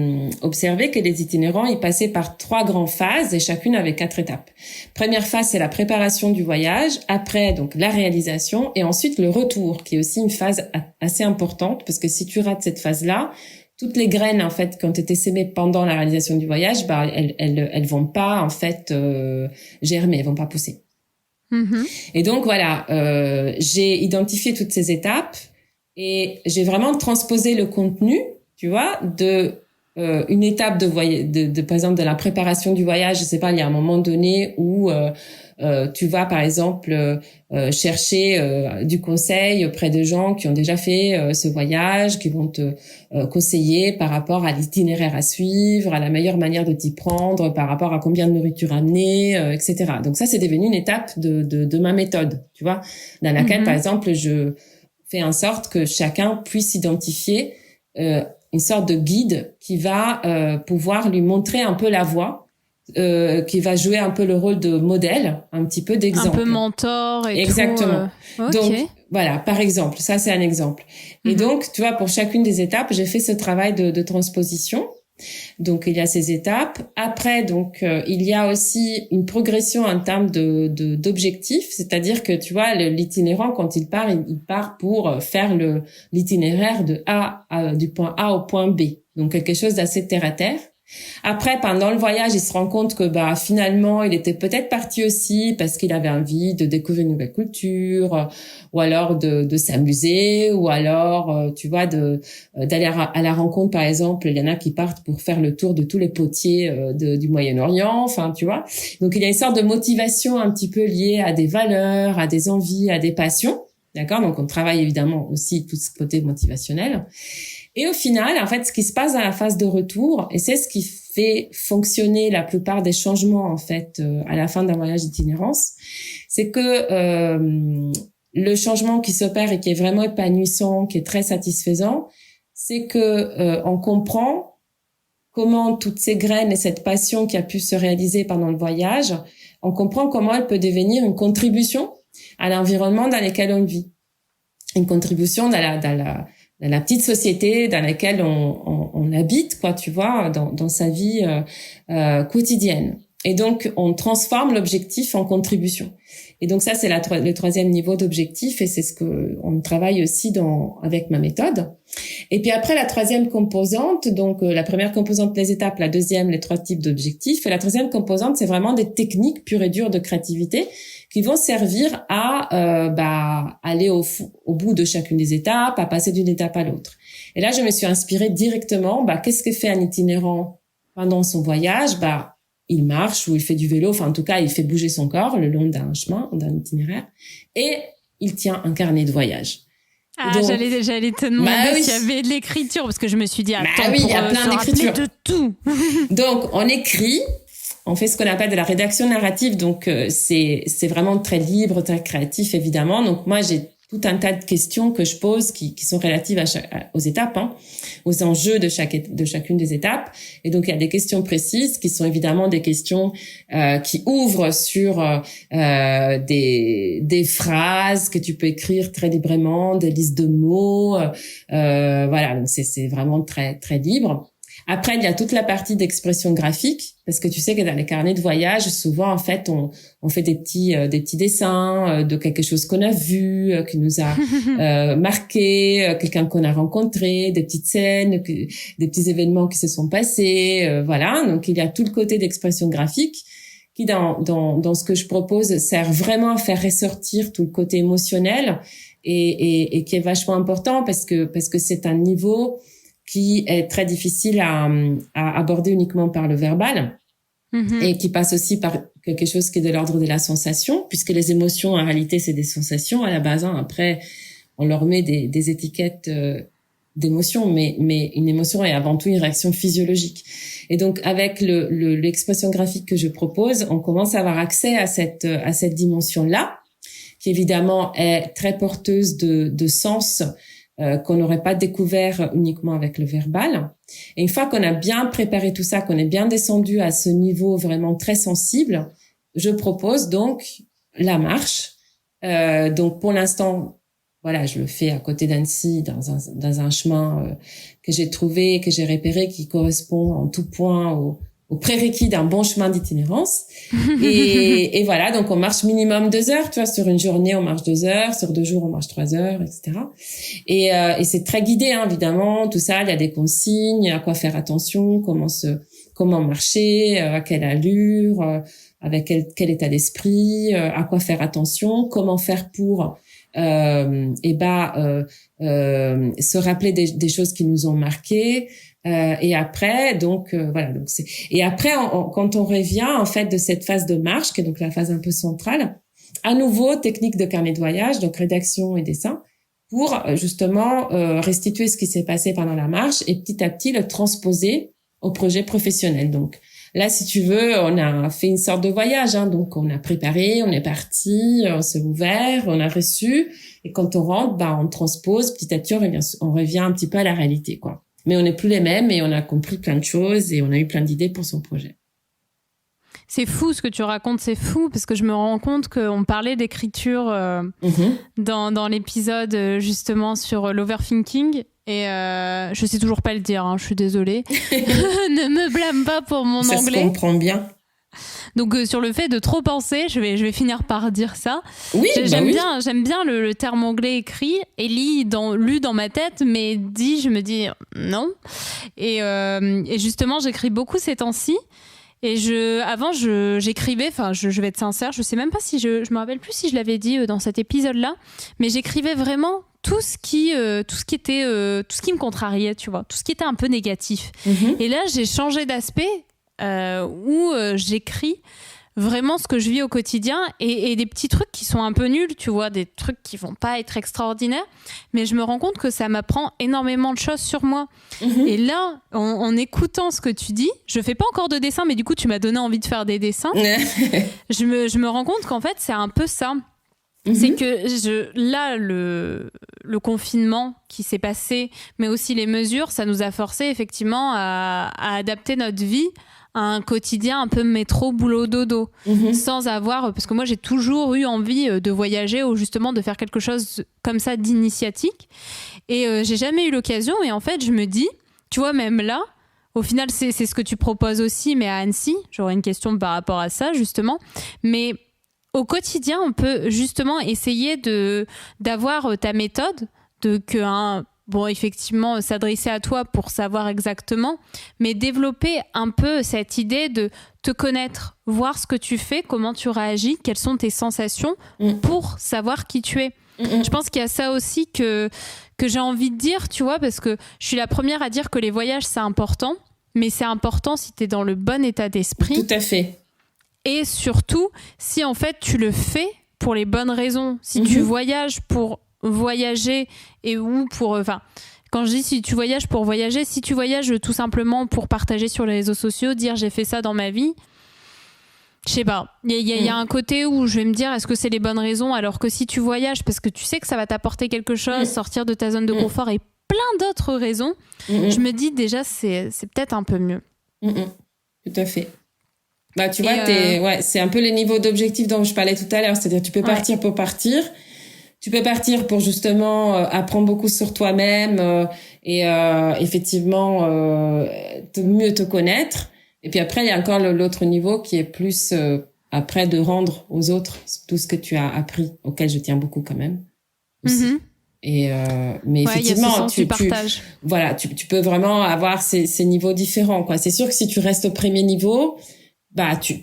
observé que les itinérants, ils passaient par 3 grandes phases, et chacune avait 4 étapes. Première phase, c'est la préparation du voyage. Après, donc, la réalisation, et ensuite le retour, qui est aussi une phase assez importante, parce que si tu rates cette phase-là, toutes les graines, en fait, qui ont été sémées pendant la réalisation du voyage, elles vont pas, en fait, germer, elles vont pas pousser. Et donc, voilà, j'ai identifié toutes ces étapes. Et j'ai vraiment transposé le contenu, tu vois, de une étape de par exemple de la préparation du voyage. Je sais pas, il y a un moment donné où tu vas par exemple chercher du conseil auprès de gens qui ont déjà fait ce voyage, qui vont te conseiller par rapport à l'itinéraire à suivre, à la meilleure manière de t'y prendre, par rapport à combien de nourriture amener, etc. Donc ça, c'est devenu une étape de ma méthode, tu vois, dans laquelle par exemple je fait en sorte que chacun puisse identifier une sorte de guide qui va pouvoir lui montrer un peu la voie, qui va jouer un peu le rôle de modèle, un petit peu d'exemple. Un peu mentor et exactement. Tout. Okay. Donc, voilà, par exemple, ça c'est un exemple. Et donc, tu vois, pour chacune des étapes, j'ai fait ce travail de transposition. Donc, il y a ces étapes. Après, donc, il y a aussi une progression en termes d'objectifs. C'est-à-dire que, tu vois, l'itinérant, quand il part pour faire l'itinéraire du point A au point B. Donc, quelque chose d'assez terre à terre. Après, pendant le voyage, il se rend compte que finalement, il était peut-être parti aussi parce qu'il avait envie de découvrir une nouvelle culture, ou alors de s'amuser, ou alors, tu vois, d'aller à la rencontre, par exemple. Il y en a qui partent pour faire le tour de tous les potiers du Moyen-Orient, enfin, tu vois. Donc, il y a une sorte de motivation un petit peu liée à des valeurs, à des envies, à des passions. D'accord? Donc, on travaille évidemment aussi tout ce côté motivationnel. Et au final, en fait, ce qui se passe dans la phase de retour, et c'est ce qui fait fonctionner la plupart des changements, en fait, à la fin d'un voyage d'itinérance, c'est que le changement qui s'opère et qui est vraiment épanouissant, qui est très satisfaisant, c'est que on comprend comment toutes ces graines et cette passion qui a pu se réaliser pendant le voyage, on comprend comment elle peut devenir une contribution à l'environnement dans lequel on vit. Une contribution dans la petite société dans laquelle on habite, quoi, tu vois, dans sa vie quotidienne. Et donc, on transforme l'objectif en contribution. Et donc ça, c'est le troisième niveau d'objectif, et c'est ce que on travaille aussi avec ma méthode. Et puis après, la troisième composante, donc la première composante, les étapes, la deuxième, les 3 types d'objectifs, et la troisième composante, c'est vraiment des techniques pures et dures de créativité qui vont servir à aller au bout de chacune des étapes, à passer d'une étape à l'autre. Et là, je me suis inspirée directement, qu'est-ce que fait un itinérant pendant son voyage? Il marche ou il fait du vélo, enfin en tout cas, il fait bouger son corps le long d'un chemin, d'un itinéraire, et il tient un carnet de voyage. Donc, j'allais te demander s'il y avait de l'écriture, parce que je me suis dit, attends, il y a plein d'écriture. De tout. Donc, on écrit, on fait ce qu'on appelle de la rédaction narrative, donc c'est vraiment très libre, très créatif, évidemment. Donc moi, j'ai tout un tas de questions que je pose qui sont relatives aux étapes, aux enjeux de chacune des étapes. Et donc, il y a des questions précises qui sont évidemment des questions qui ouvrent sur des phrases que tu peux écrire très librement, des listes de mots. Voilà, donc c'est vraiment très, très libre. Après, il y a toute la partie d'expression graphique, parce que tu sais que dans les carnets de voyage, souvent, en fait, on fait des petits dessins de quelque chose qu'on a vu, qui nous a marqué, quelqu'un qu'on a rencontré, des petites scènes, des petits événements qui se sont passés, voilà. Donc, il y a tout le côté d'expression graphique qui, dans ce que je propose, sert vraiment à faire ressortir tout le côté émotionnel et qui est vachement important parce que c'est un niveau qui est très difficile à aborder uniquement par le verbal et qui passe aussi par quelque chose qui est de l'ordre de la sensation, puisque les émotions, en réalité, c'est des sensations à la base. Après, on leur met des étiquettes d'émotions, mais une émotion est avant tout une réaction physiologique. Et donc, avec l'expression graphique que je propose, on commence à avoir accès à cette dimension-là, qui évidemment est très porteuse de sens, qu'on n'aurait pas découvert uniquement avec le verbal. Et une fois qu'on a bien préparé tout ça, qu'on est bien descendu à ce niveau vraiment très sensible, je propose donc la marche. Donc pour l'instant, voilà, je le fais à côté d'Annecy dans un chemin que j'ai trouvé, que j'ai repéré, qui correspond en tout point au prérequis d'un bon chemin d'itinérance. Et voilà, donc on marche minimum 2 heures, tu vois, sur une journée, on marche 2 heures, sur 2 jours, on marche 3 heures, etc. Et c'est très guidé, évidemment, tout ça, il y a des consignes, à quoi faire attention, comment marcher, à quelle allure, avec quel état d'esprit, à quoi faire attention, comment faire pour se rappeler des choses qui nous ont marquées. Et après, donc voilà. Donc et après, quand on revient en fait de cette phase de marche, qui est donc la phase un peu centrale, à nouveau technique de carnet de voyage, donc rédaction et dessin, pour justement restituer ce qui s'est passé pendant la marche et petit à petit le transposer au projet professionnel. Donc là, si tu veux, on a fait une sorte de voyage. Donc on a préparé, on est parti, on s'est ouvert, on a reçu, et quand on rentre, on transpose petit à petit, on revient un petit peu à la réalité, quoi. Mais on n'est plus les mêmes et on a compris plein de choses et on a eu plein d'idées pour son projet. C'est fou ce que tu racontes, c'est fou parce que je me rends compte qu'on parlait d'écriture dans l'épisode justement sur l'overthinking et je sais toujours pas le dire, je suis désolée. Ne me blâme pas pour mon anglais. Ça se comprend bien. Donc sur le fait de trop penser, je vais finir par dire ça. Oui, j'aime bien le terme anglais écrit et lu dans ma tête, mais dit, je me dis non. Et justement, j'écris beaucoup ces temps-ci. Et avant, j'écrivais, enfin, je vais être sincère, je sais même pas si je me rappelle plus si je l'avais dit dans cet épisode-là, mais j'écrivais vraiment tout ce qui me contrariait, tu vois, tout ce qui était un peu négatif. Et là, j'ai changé d'aspect. Où j'écris vraiment ce que je vis au quotidien et des petits trucs qui sont un peu nuls, tu vois, des trucs qui vont pas être extraordinaires, mais je me rends compte que ça m'apprend énormément de choses sur moi. Et là, en écoutant ce que tu dis, je fais pas encore de dessin, mais du coup tu m'as donné envie de faire des dessins. je me rends compte qu'en fait c'est un peu ça. C'est que là, le confinement qui s'est passé, mais aussi les mesures, ça nous a forcé effectivement à adapter notre vie à un quotidien un peu métro, boulot, dodo, sans avoir... Parce que moi, j'ai toujours eu envie de voyager ou justement de faire quelque chose comme ça d'initiatique. Et j'ai jamais eu l'occasion. Et en fait, je me dis, tu vois, même là, Au final, c'est ce que tu proposes aussi, mais à Annecy. J'aurais une question par rapport à ça, justement. Mais au quotidien, on peut justement essayer d'avoir ta méthode, bon, effectivement, s'adresser à toi pour savoir exactement, mais développer un peu cette idée de te connaître, voir ce que tu fais, comment tu réagis, quelles sont tes sensations pour savoir qui tu es. Je pense qu'il y a ça aussi que j'ai envie de dire, tu vois, parce que je suis la première à dire que les voyages, c'est important, mais c'est important si tu es dans le bon état d'esprit. Tout à fait. Et surtout, si en fait, tu le fais pour les bonnes raisons. Si tu voyages pour voyager quand je dis si tu voyages pour voyager, si tu voyages tout simplement pour partager sur les réseaux sociaux, dire j'ai fait ça dans ma vie, je sais pas, il y a un côté où je vais me dire est-ce que c'est les bonnes raisons, alors que si tu voyages parce que tu sais que ça va t'apporter quelque chose, sortir de ta zone de confort et plein d'autres raisons, je me dis déjà c'est peut-être un peu mieux. Tout à fait. Bah tu vois, c'est un peu les niveaux d'objectifs dont je parlais tout à l'heure, c'est-à-dire tu peux partir pour partir. Tu peux partir pour justement apprendre beaucoup sur toi-même et effectivement mieux te connaître. Et puis après, il y a encore l'autre niveau qui est plus après de rendre aux autres tout ce que tu as appris, auquel je tiens beaucoup quand même. Aussi. Et mais effectivement, tu peux vraiment avoir ces niveaux différents, quoi. C'est sûr que si tu restes au premier niveau, bah tu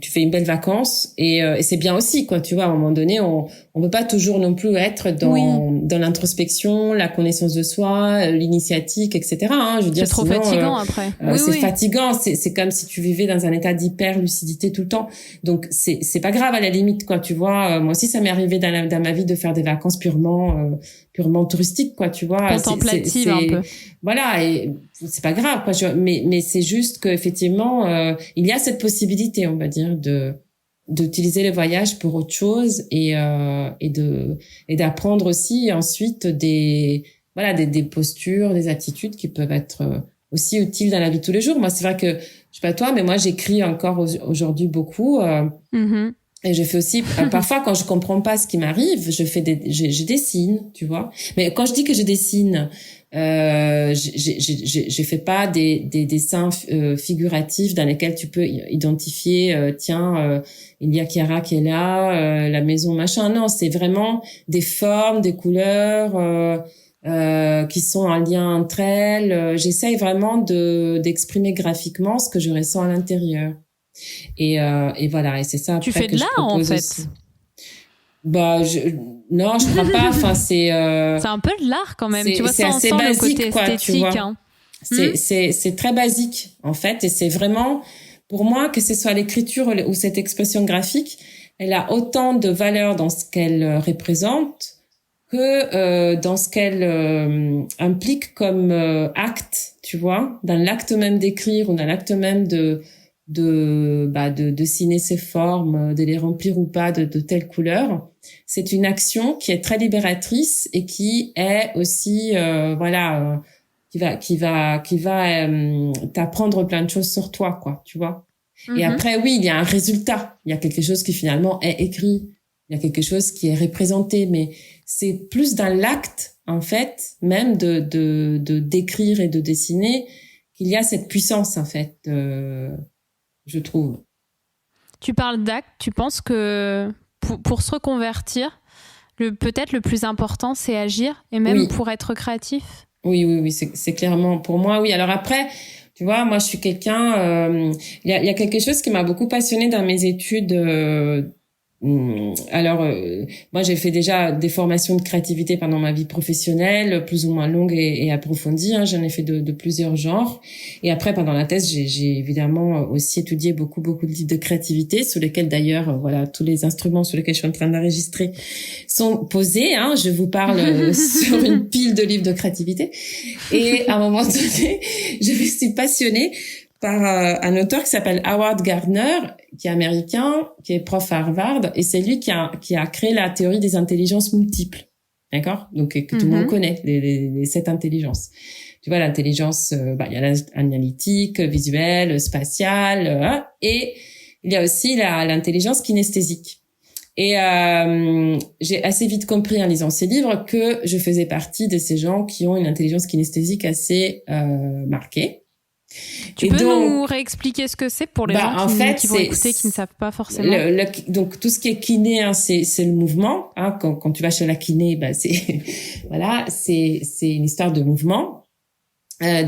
fais une belle vacance et c'est bien aussi, quoi, tu vois. À un moment donné, on peut pas toujours non plus être dans l'introspection, la connaissance de soi, l'initiatique, etc., hein. Je veux dire, c'est trop fatigant après. Fatigant, c'est comme si tu vivais dans un état d'hyper lucidité tout le temps. Donc c'est pas grave à la limite, quoi, tu vois. Moi aussi ça m'est arrivé dans ma vie de faire des vacances purement touristiques, quoi, tu vois. Contemplative un peu. Voilà, et c'est pas grave, quoi, mais c'est juste que effectivement il y a cette possibilité, on va dire, d'utiliser les voyages pour autre chose et d'apprendre aussi ensuite des postures, des attitudes qui peuvent être aussi utiles dans la vie de tous les jours. Moi, c'est vrai que je sais pas toi, mais moi j'écris encore aujourd'hui beaucoup et je fais aussi parfois quand je comprends pas ce qui m'arrive, je dessine, tu vois. Mais quand je dis que je dessine, je fais pas des dessins figuratifs dans lesquels tu peux identifier il y a Chiara qui est là, la maison machin. Non, c'est vraiment des formes, des couleurs qui sont en lien entre elles. J'essaye vraiment d'exprimer graphiquement ce que je ressens à l'intérieur. Et voilà, et c'est ça. Tu fais de l'art en fait. Aussi. Bah non, je crois pas. Enfin, c'est un peu de l'art quand même. Tu vois, c'est assez basique, le côté quoi, esthétique. Tu vois. Hein. C'est très basique en fait, et c'est vraiment pour moi que ce soit l'écriture ou cette expression graphique, elle a autant de valeur dans ce qu'elle représente que dans ce qu'elle implique comme acte, tu vois, dans l'acte même d'écrire ou dans l'acte même de dessiner ces formes, de les remplir ou pas de telles couleurs. C'est une action qui est très libératrice et qui est aussi qui va t'apprendre plein de choses sur toi, quoi, tu vois. Et après, oui, il y a un résultat, il y a quelque chose qui finalement est écrit, il y a quelque chose qui est représenté, mais c'est plus dans l'acte en fait même de d'écrire et de dessiner qu'il y a cette puissance en fait, je trouve. Tu parles d'acte, tu penses que pour se reconvertir, peut-être le plus important c'est agir, et même pour être créatif? Oui, c'est clairement pour moi, oui. Alors après, tu vois, moi je suis quelqu'un, il y a quelque chose qui m'a beaucoup passionnée dans mes études. Moi j'ai fait déjà des formations de créativité pendant ma vie professionnelle, plus ou moins longues et approfondies, hein. J'en ai fait de plusieurs genres, et après pendant la thèse j'ai évidemment aussi étudié beaucoup de livres de créativité, sur lesquels d'ailleurs tous les instruments sur lesquels je suis en train d'enregistrer sont posés, hein. Je vous parle sur une pile de livres de créativité, et à un moment donné je me suis passionnée par un auteur qui s'appelle Howard Gardner, qui est américain, qui est prof à Harvard, et c'est lui qui a créé la théorie des intelligences multiples. D'accord? Donc, que tout le monde connaît, les 7 intelligences. Tu vois, l'intelligence, il y a l'analytique, visuelle, spatiale, et il y a aussi l'intelligence kinesthésique. Et j'ai assez vite compris en lisant ces livres que je faisais partie de ces gens qui ont une intelligence kinesthésique assez marquée. Tu peux nous réexpliquer ce que c'est pour les gens qui vont écouter, qui ne savent pas forcément. Donc tout ce qui est kiné, hein, c'est le mouvement. Hein, quand tu vas chez la kiné, c'est voilà, c'est une histoire de mouvement.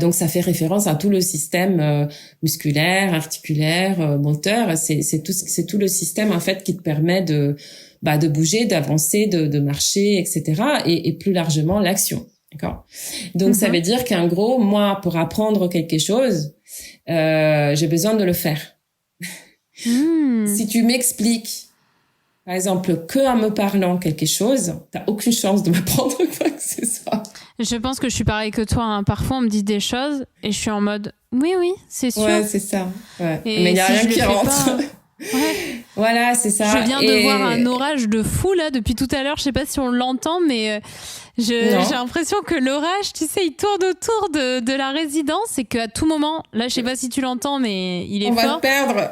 Donc ça fait référence à tout le système musculaire, articulaire, moteur. C'est tout le système en fait qui te permet de bouger, d'avancer, de marcher, etc. Et plus largement l'action. D'accord. Donc ça veut dire qu'en gros, moi, pour apprendre quelque chose, j'ai besoin de le faire. Si tu m'expliques, par exemple, que en me parlant quelque chose, t'as aucune chance de m'apprendre quoi que ce soit. Je pense que je suis pareil que toi. Hein. Parfois, on me dit des choses et je suis en mode oui, c'est sûr. Ouais, c'est ça. Ouais. Mais il n'y a rien qui rentre. Ouais. Voilà, c'est ça. Je viens de voir un orage de fou là depuis tout à l'heure. Je sais pas si on l'entend, mais j'ai l'impression que l'orage, tu sais, il tourne autour de la résidence et qu'à tout moment, là, je sais pas si tu l'entends, mais il est fort. On va le perdre.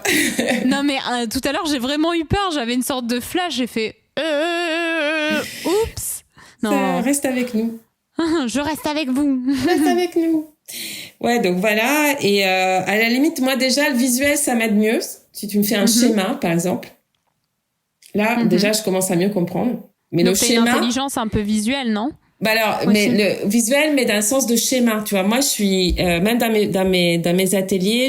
Non, mais tout à l'heure, j'ai vraiment eu peur. J'avais une sorte de flash. J'ai fait oups. Non. Ça reste avec nous. Je reste avec vous. Reste avec nous. Ouais, donc voilà. Et à la limite, moi déjà, le visuel, ça m'aide mieux. Si tu me fais un schéma, par exemple, là, déjà, je commence à mieux comprendre. Mais donc, le schéma, une intelligence un peu visuelle, non? Alors, aussi. Mais le visuel, mais dans le sens de schéma, tu vois. Moi, je suis même dans mes ateliers,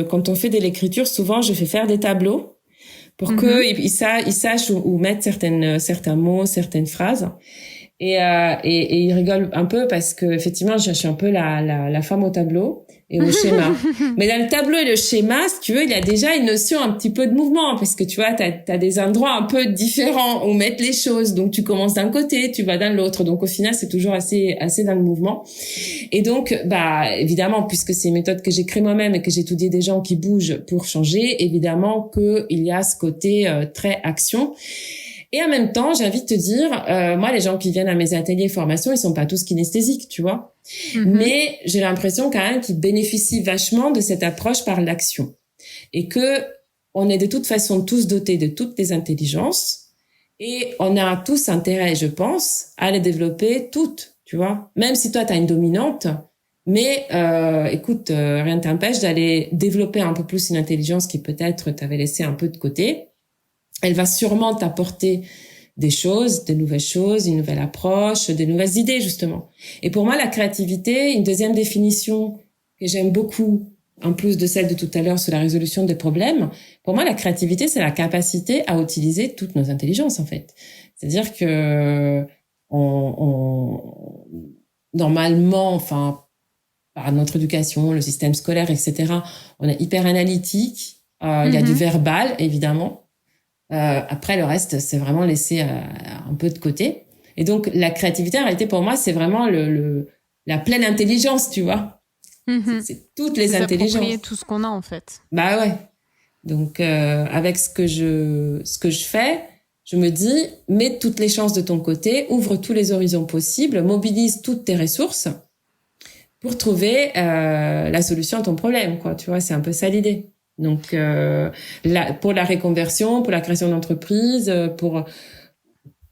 quand on fait de l'écriture, souvent, je fais faire des tableaux pour que ils sachent où mettre certains mots, certaines phrases. Et ils rigolent un peu parce que effectivement, je suis un peu la femme au tableau et au schéma. Mais dans le tableau et le schéma, si tu veux, il y a déjà une notion un petit peu de mouvement parce que tu vois, t'as des endroits un peu différents où mettre les choses. Donc tu commences d'un côté, tu vas dans l'autre. Donc au final, c'est toujours assez dans le mouvement. Et donc, évidemment, puisque c'est une méthode que j'ai créée moi-même et que j'ai étudié des gens qui bougent pour changer, évidemment que il y a ce côté très action. Et en même temps, j'ai envie de te dire, moi, les gens qui viennent à mes ateliers formation, ils sont pas tous kinesthésiques, tu vois. Mais j'ai l'impression quand même qu'ils bénéficient vachement de cette approche par l'action. Et que on est de toute façon tous dotés de toutes les intelligences. Et on a tous intérêt, je pense, à les développer toutes, tu vois. Même si toi, tu as une dominante, mais écoute, rien ne t'empêche d'aller développer un peu plus une intelligence qui peut-être t'avait laissé un peu de côté. Elle va sûrement t'apporter des choses, des nouvelles choses, une nouvelle approche, des nouvelles idées, justement. Et pour moi, la créativité, une deuxième définition que j'aime beaucoup, en plus de celle de tout à l'heure sur la résolution des problèmes, pour moi, la créativité, c'est la capacité à utiliser toutes nos intelligences, en fait. C'est-à-dire que normalement, enfin, par notre éducation, le système scolaire, etc., on est hyper analytique. Il y a du verbal, évidemment. Après, le reste, c'est vraiment laissé un peu de côté. Et donc, la créativité, en réalité, pour moi, c'est vraiment la pleine intelligence, tu vois. C'est toutes les intelligences. S'approprier tout ce qu'on a, en fait. Bah ouais. Donc, avec ce que je fais, je me dis, mets toutes les chances de ton côté, ouvre tous les horizons possibles, mobilise toutes tes ressources pour trouver la solution à ton problème, quoi. Tu vois, c'est un peu ça l'idée. Donc, pour la reconversion, pour la création d'entreprise,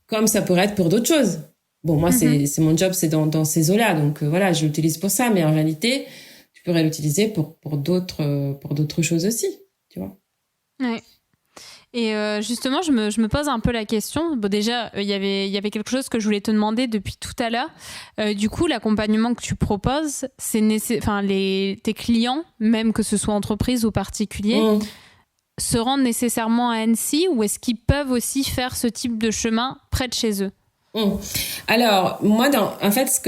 comme ça pourrait être pour d'autres choses. Bon, moi, c'est mon job, c'est dans ces eaux-là. Donc, voilà, je l'utilise pour ça. Mais en réalité, tu pourrais l'utiliser pour d'autres choses aussi, tu vois. Ouais. Et justement, je me pose un peu la question. Bon, déjà, il y avait quelque chose que je voulais te demander depuis tout à l'heure. Du coup, l'accompagnement que tu proposes, tes clients, même que ce soit entreprise ou particulier, se rendent nécessairement à Annecy ou est-ce qu'ils peuvent aussi faire ce type de chemin près de chez eux? Alors, moi, en fait,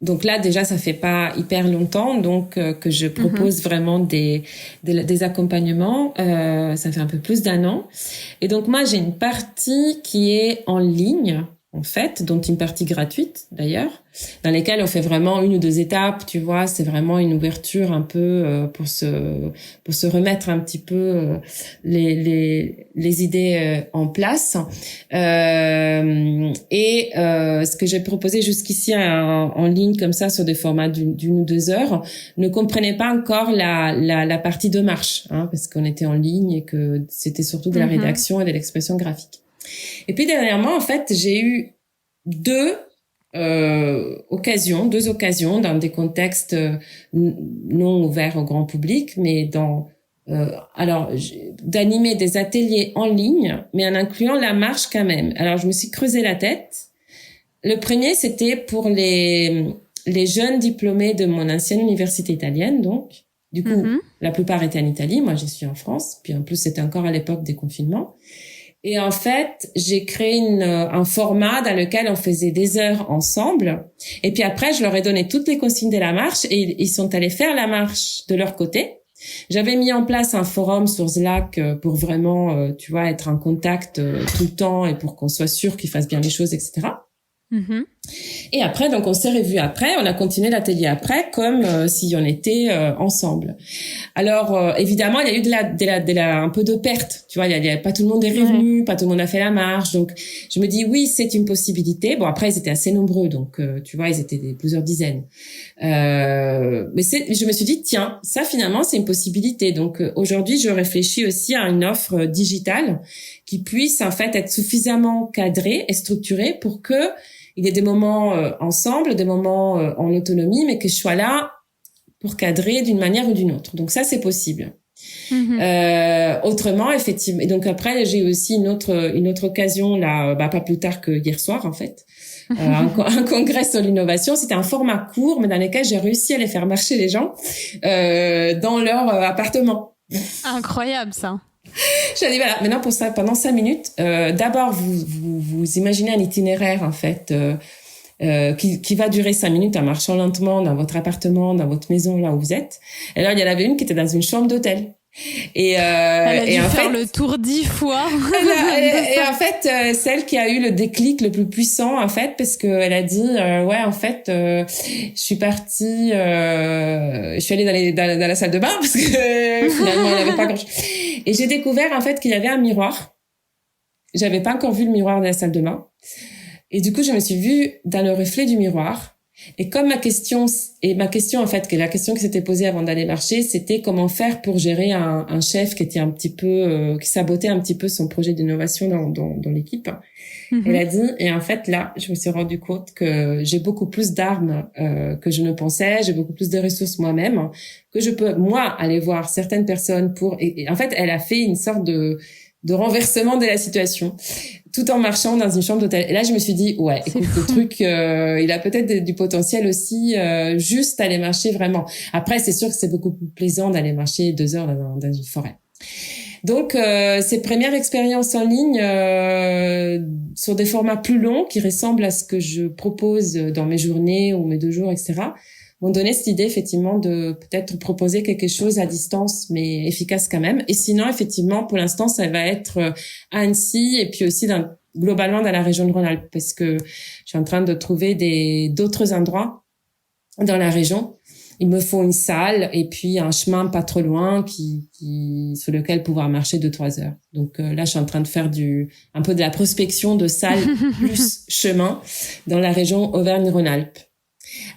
donc là, déjà, ça fait pas hyper longtemps que je propose vraiment des accompagnements. Ça fait un peu plus d'1 an. Et donc, moi, j'ai une partie qui est en ligne, en fait, dont une partie gratuite, d'ailleurs, dans lesquelles on fait vraiment 1 ou 2 étapes, tu vois. C'est vraiment une ouverture un peu pour se remettre un petit peu les idées en place. Ce que j'ai proposé jusqu'ici en ligne comme ça sur des formats d'1 ou 2 heures ne comprenait pas encore la partie de marche, hein, parce qu'on était en ligne et que c'était surtout de la rédaction et de l'expression graphique. Et puis dernièrement, en fait, j'ai eu 2 deux occasions dans des contextes non ouverts au grand public, mais d'animer des ateliers en ligne, mais en incluant la marche quand même. Alors, je me suis creusé la tête. Le premier, c'était pour les jeunes diplômés de mon ancienne université italienne, donc. Du coup, la plupart étaient en Italie. Moi, je suis en France. Puis en plus, c'était encore à l'époque des confinements. Et en fait, j'ai créé un format dans lequel on faisait des heures ensemble. Et puis après, je leur ai donné toutes les consignes de la marche et ils sont allés faire la marche de leur côté. J'avais mis en place un forum sur Slack pour vraiment, tu vois, être en contact tout le temps et pour qu'on soit sûr qu'ils fassent bien les choses, etc. Et après, donc, on s'est revus après, on a continué l'atelier après, comme si on était ensemble. Alors, évidemment, il y a eu un peu de perte, tu vois, pas tout le monde est revenu, pas tout le monde a fait la marche, donc je me dis, oui, c'est une possibilité. Bon, après, ils étaient assez nombreux, donc, tu vois, ils étaient plusieurs dizaines. Mais je me suis dit, tiens, ça, finalement, c'est une possibilité. Donc, aujourd'hui, je réfléchis aussi à une offre digitale qui puisse, en fait, être suffisamment cadrée et structurée pour que il y a des moments ensemble, des moments en autonomie, mais que je sois là pour cadrer d'une manière ou d'une autre. Donc ça, c'est possible. Autrement, effectivement. Et donc après, j'ai eu aussi une autre occasion là, pas plus tard que hier soir en fait, un congrès sur l'innovation. C'était un format court, mais dans lequel j'ai réussi à les faire marcher les gens dans leur appartement. Incroyable ça. J'ai dit voilà, maintenant pour ça, pendant 5 minutes, d'abord vous imaginez un itinéraire en fait qui va durer 5 minutes en marchant lentement dans votre appartement, dans votre maison là où vous êtes. Et là il y en avait une qui était dans une chambre d'hôtel. Elle a dû faire le tour 10 fois. Et en fait, celle qui a eu le déclic le plus puissant, en fait, parce que elle a dit, ouais, en fait, je suis partie, je suis allée dans la salle de bain parce que finalement, elle n'avait pas grand-chose. Et j'ai découvert, en fait, qu'il y avait un miroir. J'avais pas encore vu le miroir de la salle de bain. Et du coup, je me suis vue dans le reflet du miroir. Et comme ma question en fait, que la question qui s'était posée avant d'aller marcher, c'était comment faire pour gérer un chef qui était un petit peu, qui sabotait un petit peu son projet d'innovation dans l'équipe. Elle a dit, et en fait là, je me suis rendu compte que j'ai beaucoup plus d'armes que je ne pensais, j'ai beaucoup plus de ressources moi-même, que je peux moi aller voir certaines personnes et en fait, elle a fait une sorte de renversement de la situation, tout en marchant dans une chambre d'hôtel. Et là, je me suis dit, ouais, écoute, le truc, il a peut-être du potentiel aussi, juste aller marcher vraiment. Après, c'est sûr que c'est beaucoup plus plaisant d'aller marcher 2 heures dans une forêt. Donc, ces premières expériences en ligne sur des formats plus longs qui ressemblent à ce que je propose dans mes journées ou mes 2 jours, etc., m'ont donné cette idée, effectivement, de peut-être proposer quelque chose à distance, mais efficace quand même. Et sinon, effectivement, pour l'instant, ça va être à Annecy et puis aussi globalement dans la région de Rhône-Alpes, parce que je suis en train de trouver d'autres endroits dans la région. Il me faut une salle et puis un chemin pas trop loin sur lequel pouvoir marcher 2-3 heures. Donc là, je suis en train de faire un peu de la prospection de salles plus chemin dans la région Auvergne-Rhône-Alpes.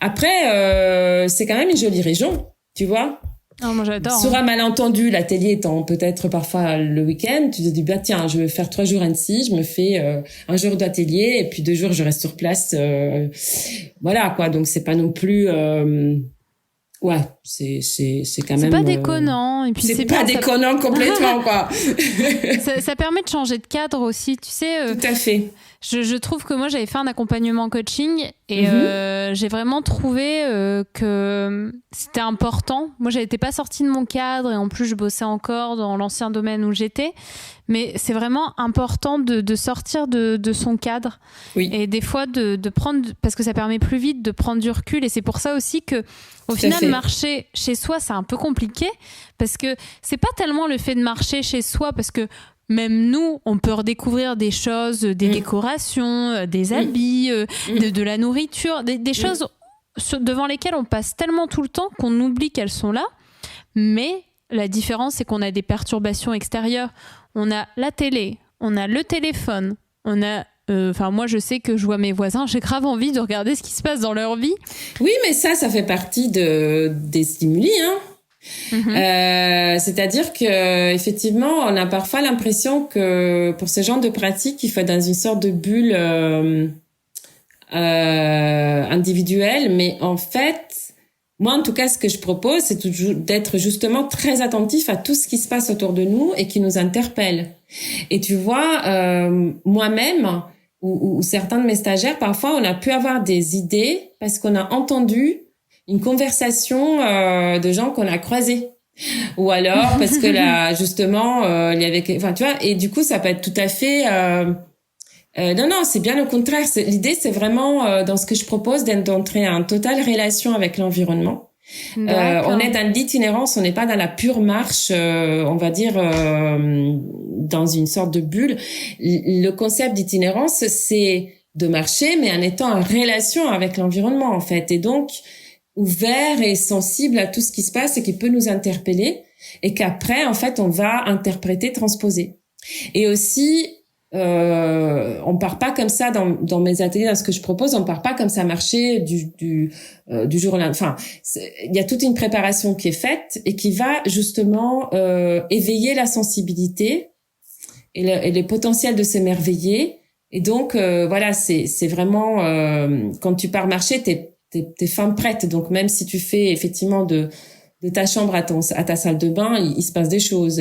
Après, c'est quand même une jolie région, tu vois. Oh, moi j'adore. Sur un malentendu, l'atelier étant peut-être parfois le week-end, tu te dis, bah tiens, je vais faire 3 jours à Annecy, je me fais un jour d'atelier et puis 2 jours je reste sur place. Voilà quoi, donc c'est pas non plus... Ouais, c'est quand même... C'est pas déconnant. Et puis c'est pas déconnant complètement, quoi. ça permet de changer de cadre aussi, tu sais. Tout à fait. Je trouve que moi, j'avais fait un accompagnement coaching et j'ai vraiment trouvé que c'était important. Moi, j'étais pas sortie de mon cadre et en plus, je bossais encore dans l'ancien domaine où j'étais. Mais c'est vraiment important de sortir de son cadre. Oui. Et des fois, de prendre... Parce que ça permet plus vite de prendre du recul. Et c'est pour ça aussi que au final, marcher chez soi, c'est un peu compliqué parce que c'est pas tellement le fait de marcher chez soi parce que même nous, on peut redécouvrir des choses, des décorations, des habits, de la nourriture, des choses devant lesquelles on passe tellement tout le temps qu'on oublie qu'elles sont là. Mais la différence, c'est qu'on a des perturbations extérieures. On a la télé, on a le téléphone, on a... moi, je sais que je vois mes voisins, j'ai grave envie de regarder ce qui se passe dans leur vie. Oui, mais ça fait partie des stimuli, hein. C'est-à-dire que effectivement, on a parfois l'impression que pour ce genre de pratique, il faut être dans une sorte de bulle individuelle, mais en fait, moi, en tout cas, ce que je propose, c'est d'être justement très attentif à tout ce qui se passe autour de nous et qui nous interpelle. Et tu vois, moi-même ou certains de mes stagiaires, parfois, on a pu avoir des idées parce qu'on a entendu une conversation de gens qu'on a croisés. Ou alors parce que là, justement, il y avait, enfin, tu vois, et du coup, ça peut être tout à fait. Non, c'est bien le contraire. L'idée, c'est vraiment dans ce que je propose d'entrer en totale relation avec l'environnement. On est dans l'itinérance, on n'est pas dans la pure marche, on va dire dans une sorte de bulle. Le concept d'itinérance, c'est de marcher, mais en étant en relation avec l'environnement, en fait, et donc ouvert et sensible à tout ce qui se passe et qui peut nous interpeller, et qu'après, en fait, on va interpréter, transposer. Et aussi, on part pas comme ça dans mes ateliers, dans ce que je propose, on part pas comme ça marcher du jour au lendemain. Enfin, il y a toute une préparation qui est faite et qui va justement éveiller la sensibilité et le potentiel de s'émerveiller. Et donc voilà, c'est vraiment quand tu pars marcher, t'es fin prête. Donc même si tu fais effectivement de ta chambre à ta salle de bain, il se passe des choses.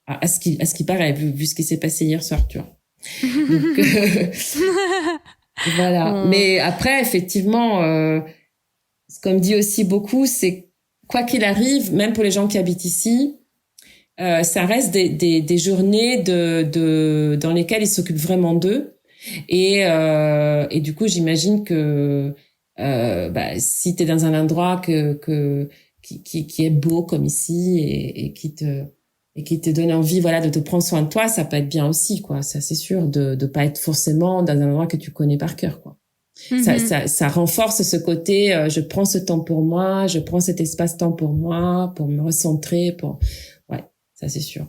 À ce qui paraît, vu ce qui s'est passé hier soir, tu vois. Donc, voilà. Mais après, effectivement, ce qu'on me dit aussi beaucoup, c'est quoi qu'il arrive, même pour les gens qui habitent ici, ça reste des journées dans lesquelles ils s'occupent vraiment d'eux. Et du coup, j'imagine que si t'es dans un endroit qui est beau comme ici et qui te donne envie, voilà, de te prendre soin de toi, ça peut être bien aussi, quoi. Ça, c'est sûr, de pas être forcément dans un endroit que tu connais par cœur, quoi. Mm-hmm. Ça renforce ce côté, je prends ce temps pour moi, je prends cet espace-temps pour moi, pour me recentrer, ouais, ça, c'est sûr.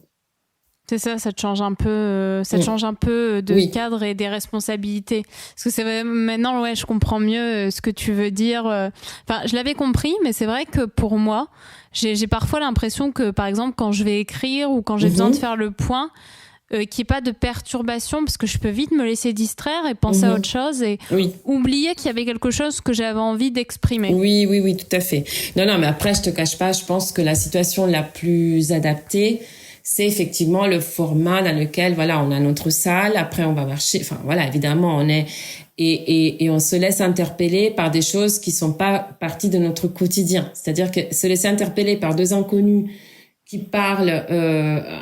C'est ça, ça te change un peu, de cadre et des responsabilités. Parce que c'est vrai, maintenant, ouais, je comprends mieux ce que tu veux dire. Enfin, je l'avais compris, mais c'est vrai que pour moi, j'ai parfois l'impression que, par exemple, quand je vais écrire ou quand j'ai besoin de faire le point, qu'il n'y ait pas de perturbation, parce que je peux vite me laisser distraire et penser à autre chose et oublier qu'il y avait quelque chose que j'avais envie d'exprimer. Oui, tout à fait. Non, mais après, je te cache pas, je pense que la situation la plus adaptée, c'est effectivement le format dans lequel, voilà, on a notre salle, après on va marcher, enfin voilà, évidemment, on est et on se laisse interpeller par des choses qui sont pas partie de notre quotidien. C'est-à-dire que se laisser interpeller par deux inconnus qui parlent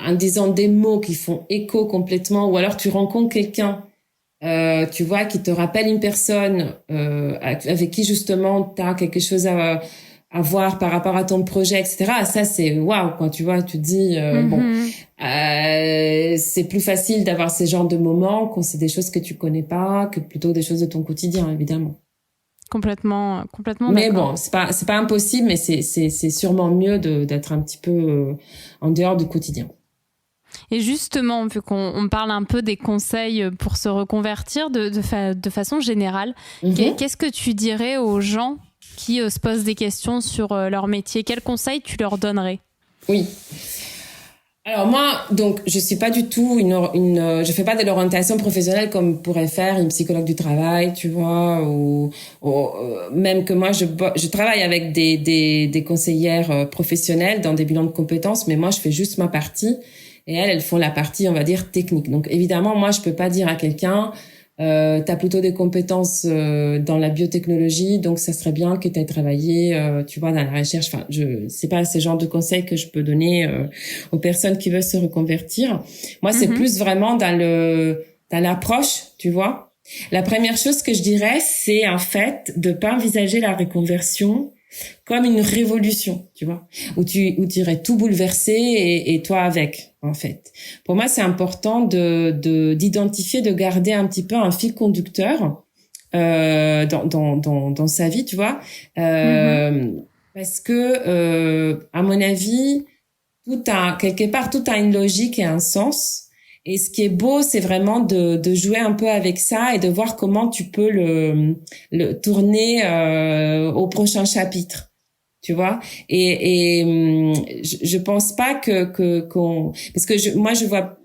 en disant des mots qui font écho complètement, ou alors tu rencontres quelqu'un, tu vois, qui te rappelle une personne avec qui justement tu as quelque chose à voir par rapport à ton projet, etc. Ça, c'est waouh, quoi, tu vois, tu te dis, c'est plus facile d'avoir ces genres de moments quand c'est des choses que tu connais pas, que plutôt des choses de ton quotidien, évidemment. Complètement mais d'accord. Bon, c'est pas impossible, mais c'est sûrement mieux d'être un petit peu en dehors du quotidien. Et justement, vu qu'on parle un peu des conseils pour se reconvertir de façon générale, qu'est-ce que tu dirais aux gens qui se posent des questions sur leur métier? Quels conseils tu leur donnerais? Oui. Alors moi, donc, je suis pas du tout je fais pas de l'orientation professionnelle comme pourrait faire une psychologue du travail, tu vois, ou même que moi, je travaille avec des conseillères professionnelles dans des bilans de compétences, mais moi, je fais juste ma partie et elles font la partie, on va dire, technique. Donc, évidemment, moi, je peux pas dire à quelqu'un, t'as plutôt des compétences dans la biotechnologie, donc ça serait bien que t'aies travaillé, tu vois, dans la recherche. Enfin, c'est pas ce genre de conseils que je peux donner aux personnes qui veulent se reconvertir. Moi, c'est plus vraiment dans l'approche, tu vois. La première chose que je dirais, c'est en fait de pas envisager la reconversion comme une révolution, tu vois, où tu irais tout bouleverser et toi avec, en fait. Pour moi, c'est important d'identifier, de garder un petit peu un fil conducteur dans sa vie, tu vois, parce que à mon avis, quelque part tout a une logique et un sens. Et ce qui est beau, c'est vraiment de jouer un peu avec ça et de voir comment tu peux le tourner au prochain chapitre, tu vois. Et je pense pas qu'on parce que moi je vois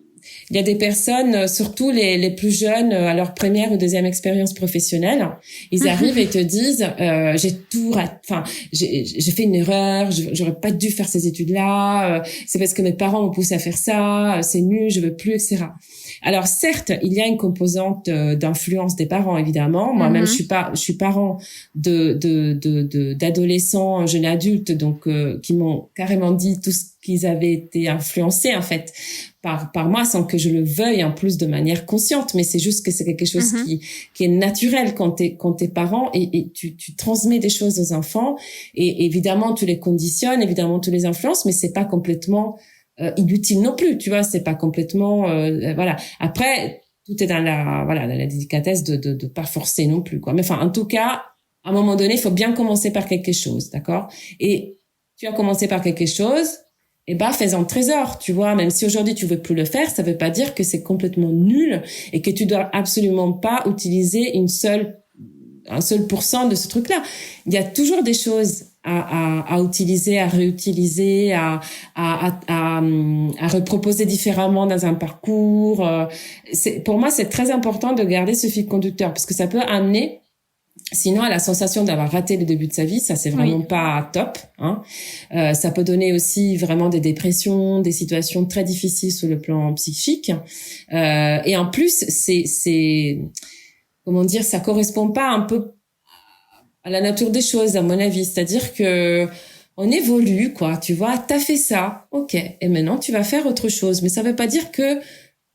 il y a des personnes, surtout les plus jeunes, à leur première ou deuxième expérience professionnelle, ils arrivent et te disent j'ai tout raté, enfin j'ai fait une erreur, j'aurais pas dû faire ces études-là, c'est parce que mes parents m'ont poussé à faire ça, c'est nul, je veux plus, etc. Alors certes, il y a une composante d'influence des parents, évidemment. Moi-même, je suis parent d'adolescents, jeunes adultes, donc qui m'ont carrément dit tout ce qu'ils avaient été influencés en fait par moi, sans que je le veuille en plus de manière consciente. Mais c'est juste que c'est quelque chose qui est naturel quand t'es parent et tu transmets des choses aux enfants et évidemment tu les conditionnes, évidemment tu les influences, mais c'est pas complètement inutile non plus, tu vois, c'est pas complètement voilà. Après tout est dans la délicatesse de pas forcer non plus quoi. Mais enfin en tout cas, à un moment donné, il faut bien commencer par quelque chose, d'accord? Et tu as commencé par quelque chose, et fais-en trésor, tu vois, même si aujourd'hui tu veux plus le faire, ça veut pas dire que c'est complètement nul et que tu dois absolument pas utiliser un seul pourcent de ce truc-là. Il y a toujours des choses à utiliser, à réutiliser, à reproposer différemment dans un parcours. Pour moi, c'est très important de garder ce fil conducteur parce que ça peut amener sinon à la sensation d'avoir raté le début de sa vie, ça c'est vraiment pas top, hein. Ça peut donner aussi vraiment des dépressions, des situations très difficiles sur le plan psychique. Et en plus, c'est comment dire, ça correspond pas un peu à la nature des choses, à mon avis. C'est-à-dire que on évolue, quoi. Tu vois, t'as fait ça, ok. Et maintenant, tu vas faire autre chose. Mais ça veut pas dire que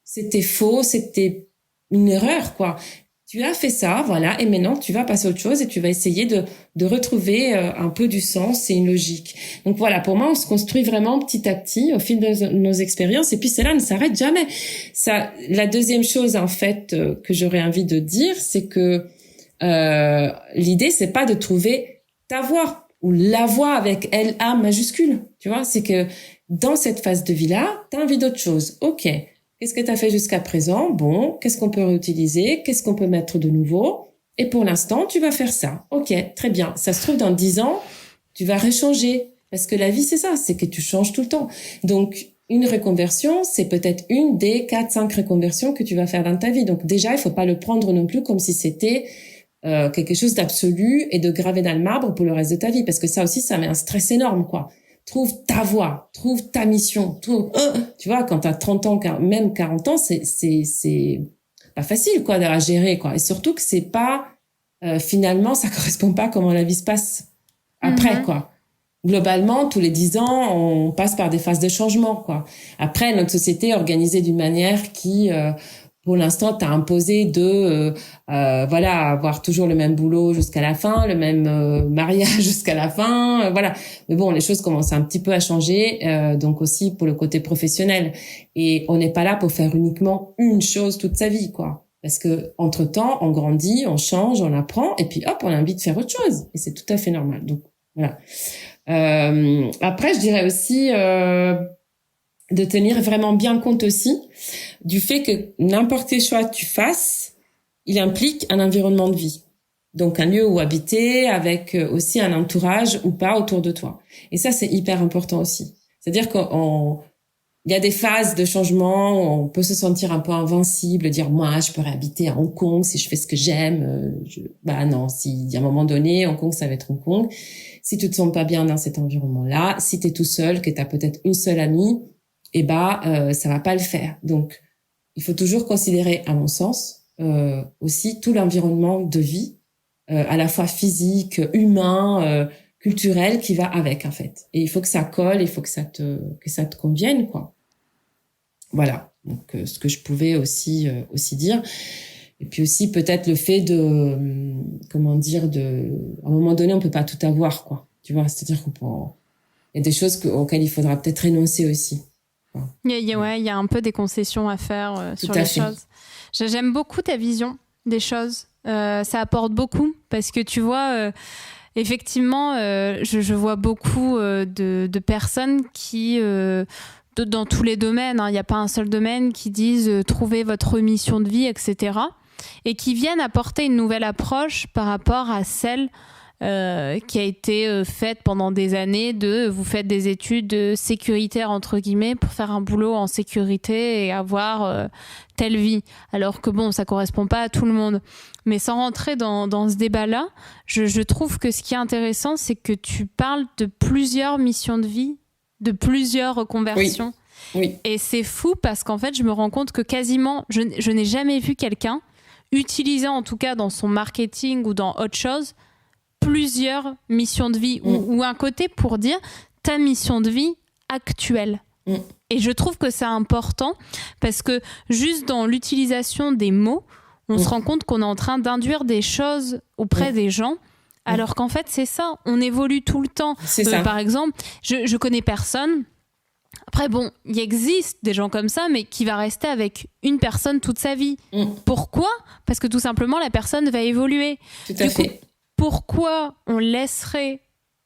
c'était faux, c'était une erreur, quoi. Tu as fait ça, voilà. Et maintenant, tu vas passer à autre chose et tu vas essayer de retrouver un peu du sens et une logique. Donc voilà, pour moi, on se construit vraiment petit à petit au fil de nos expériences. Et puis, cela ne s'arrête jamais. La deuxième chose, en fait, que j'aurais envie de dire, c'est que l'idée, c'est pas de trouver ta voie ou la voie avec L-A majuscule. Tu vois, c'est que dans cette phase de vie-là, tu as envie d'autre chose. Ok, qu'est-ce que tu as fait jusqu'à présent? Bon, qu'est-ce qu'on peut réutiliser? Qu'est-ce qu'on peut mettre de nouveau? Et pour l'instant, tu vas faire ça. Ok, très bien. Ça se trouve, dans 10 ans, tu vas rechanger. Parce que la vie, c'est ça, c'est que tu changes tout le temps. Donc, une reconversion, c'est peut-être une des 4-5 reconversions que tu vas faire dans ta vie. Donc déjà, il faut pas le prendre non plus comme si c'était quelque chose d'absolu et de gravé dans le marbre pour le reste de ta vie, parce que ça aussi, ça met un stress énorme, quoi. Trouve ta voie, trouve ta mission, tu vois, quand t'as 30 ans, même 40 ans, c'est pas facile, quoi, à gérer, quoi. Et surtout que c'est pas, finalement, ça correspond pas à comment la vie se passe après, quoi. Globalement, tous les 10 ans, on passe par des phases de changement, quoi. Après, notre société est organisée d'une manière qui, pour l'instant, t'as imposé de avoir toujours le même boulot jusqu'à la fin, le même mariage jusqu'à la fin, voilà. Mais bon, les choses commencent un petit peu à changer, donc aussi pour le côté professionnel. Et on n'est pas là pour faire uniquement une chose toute sa vie, quoi. Parce que entre-temps, on grandit, on change, on apprend, et puis hop, on a envie de faire autre chose. Et c'est tout à fait normal. Donc voilà. Après, je dirais aussi de tenir vraiment bien compte aussi du fait que n'importe quel choix que tu fasses, il implique un environnement de vie. Donc, un lieu où habiter avec aussi un entourage ou pas autour de toi. Et ça, c'est hyper important aussi. C'est-à-dire il y a des phases de changement où on peut se sentir un peu invincible, dire, moi, je pourrais habiter à Hong Kong si je fais ce que j'aime. Non, si à un moment donné, Hong Kong, ça va être Hong Kong. Si tu te sens pas bien dans cet environnement-là, si t'es tout seul, que t'as peut-être une seule amie, ça va pas le faire. Donc, il faut toujours considérer, à mon sens, aussi tout l'environnement de vie, à la fois physique, humain, culturel qui va avec, en fait. Et il faut que ça colle, il faut que ça te convienne, quoi. Voilà. Donc, ce que je pouvais aussi dire. Et puis aussi, peut-être le fait à un moment donné, on peut pas tout avoir, quoi. Tu vois, c'est-à-dire il y a des choses auxquelles il faudra peut-être renoncer aussi. Il y a un peu des concessions à faire sur les choses. J'aime beaucoup ta vision des choses. Ça apporte beaucoup parce que tu vois, effectivement, je vois beaucoup de personnes qui, dans tous les domaines, il n'y a pas un seul domaine, qui disent trouvez votre mission de vie, etc. Et qui viennent apporter une nouvelle approche par rapport à celle qui a été faite pendant des années vous faites des études sécuritaires entre guillemets pour faire un boulot en sécurité et avoir telle vie, alors que bon, ça correspond pas à tout le monde. Mais sans rentrer dans ce débat-là, je trouve que ce qui est intéressant, c'est que tu parles de plusieurs missions de vie, de plusieurs reconversions. Oui. Et c'est fou parce qu'en fait, je me rends compte que quasiment, je n'ai jamais vu quelqu'un utiliser, en tout cas dans son marketing ou dans autre chose, plusieurs missions de vie ou un côté pour dire ta mission de vie actuelle. Et je trouve que c'est important parce que juste dans l'utilisation des mots, on se rend compte qu'on est en train d'induire des choses auprès des gens, alors qu'en fait, c'est ça. On évolue tout le temps. C'est ça. Par exemple, je connais personne. Après, bon, il existe des gens comme ça, mais qui va rester avec une personne toute sa vie. Pourquoi ? Parce que tout simplement, la personne va évoluer. Tout à fait. Pourquoi on laisserait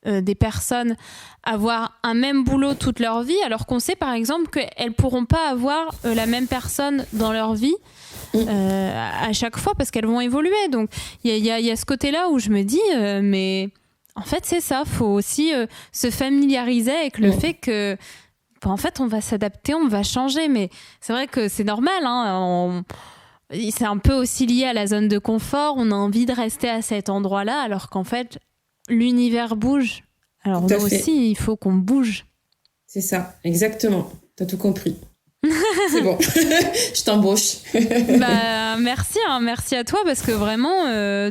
des personnes avoir un même boulot toute leur vie, alors qu'on sait par exemple qu'elles ne pourront pas avoir la même personne dans leur vie à chaque fois parce qu'elles vont évoluer. Donc il y a ce côté-là où je me dis, mais en fait c'est ça, il faut aussi se familiariser avec le fait que en fait on va s'adapter, on va changer, mais c'est vrai que c'est normal, hein, c'est un peu aussi lié à la zone de confort, on a envie de rester à cet endroit-là alors qu'en fait l'univers bouge. Alors nous aussi, il faut qu'on bouge. C'est ça, exactement. T'as tout compris. C'est bon, je t'embauche. Merci à toi parce que vraiment,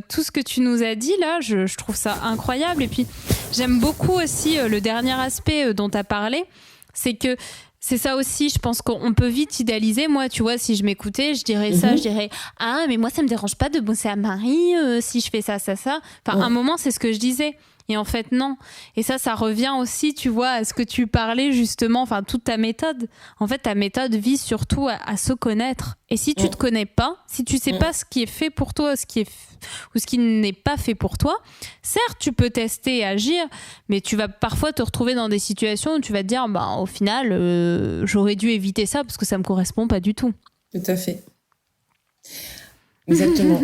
tout ce que tu nous as dit là, je trouve ça incroyable. Et puis, j'aime beaucoup aussi le dernier aspect dont tu as parlé, c'est que c'est ça aussi, je pense qu'on peut vite idéaliser. Moi, tu vois, si je m'écoutais, je dirais ça, je dirais « Ah, mais moi, ça me dérange pas de bosser à Paris si je fais ça. » Enfin, à un moment, c'est ce que je disais. Et en fait, non. Et ça revient aussi, tu vois, à ce que tu parlais justement, enfin, toute ta méthode. En fait, ta méthode vise surtout à se connaître. Et si tu te connais pas, si tu sais pas ce qui est fait pour toi, ou ce qui n'est pas fait pour toi, certes, tu peux tester et agir, mais tu vas parfois te retrouver dans des situations où tu vas te dire, au final, j'aurais dû éviter ça parce que ça me correspond pas du tout. Tout à fait. Exactement.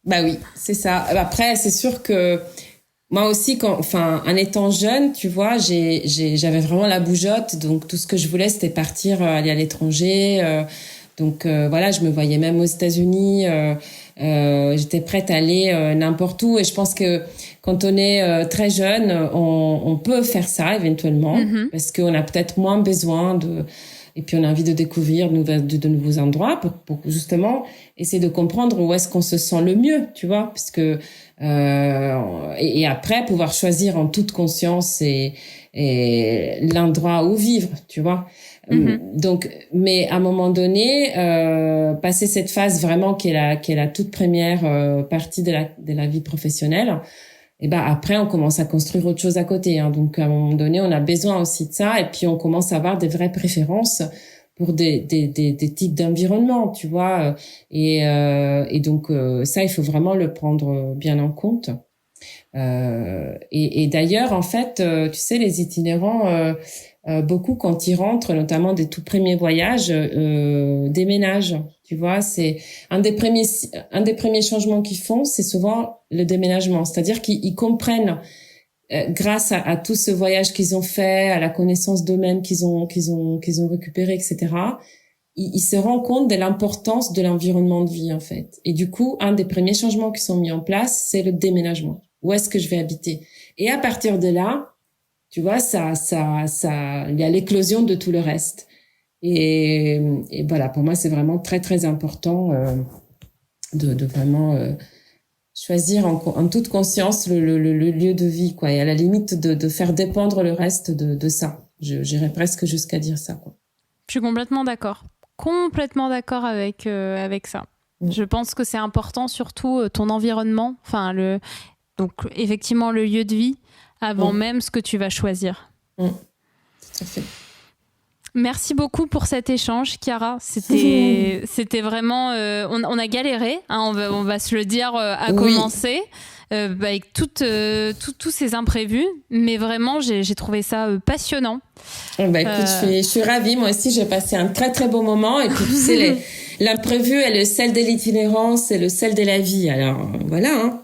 Bah oui, c'est ça. Après, c'est sûr que moi aussi, en étant jeune, tu vois, j'avais vraiment la bougeotte. Donc, tout ce que je voulais, c'était partir, aller à l'étranger. Donc, voilà, je me voyais même aux États-Unis. J'étais prête à aller n'importe où. Et je pense que quand on est très jeune, on peut faire ça éventuellement. Parce qu'on a peut-être moins besoin et puis on a envie de découvrir de nouveaux endroits pour justement essayer de comprendre où est-ce qu'on se sent le mieux, tu vois, parce que et après pouvoir choisir en toute conscience et l'endroit où vivre, tu vois. Donc, mais à un moment donné, passer cette phase vraiment qui est la toute première partie de la vie professionnelle, et après on commence à construire autre chose à côté, hein. Donc à un moment donné, on a besoin aussi de ça, et puis on commence à avoir des vraies préférences pour des types d'environnement, tu vois, et donc ça, il faut vraiment le prendre bien en compte. Et d'ailleurs, en fait, tu sais, les itinérants, beaucoup quand ils rentrent, notamment des tout premiers voyages, déménagent. Tu vois, c'est un des premiers changements qu'ils font, c'est souvent le déménagement. C'est-à-dire qu'ils comprennent, grâce à tout ce voyage qu'ils ont fait, à la connaissance d'eux-mêmes qu'ils ont récupéré, etc. Ils se rendent compte de l'importance de l'environnement de vie, en fait. Et du coup, un des premiers changements qui sont mis en place, c'est le déménagement. Où est-ce que je vais habiter? Et à partir de là, tu vois, il y a l'éclosion de tout le reste. Et voilà, pour moi, c'est vraiment très, très important de vraiment choisir en toute conscience le lieu de vie, quoi. Et à la limite, de faire dépendre le reste de ça. J'irais presque jusqu'à dire ça, quoi. Je suis complètement d'accord. Complètement d'accord avec ça. Je pense que c'est important, surtout ton environnement. Donc, effectivement, le lieu de vie, avant même ce que tu vas choisir. Tout à fait. Merci beaucoup pour cet échange, Chiara. C'était vraiment... on a galéré, hein, on va se le dire à commencer, avec tous ces imprévus. Mais vraiment, j'ai trouvé ça passionnant. Écoute, je suis ravie. Moi aussi, j'ai passé un très, très beau moment. Et puis, tu sais, l'imprévu est le sel de l'itinérance et le sel de la vie. Alors, voilà, hein.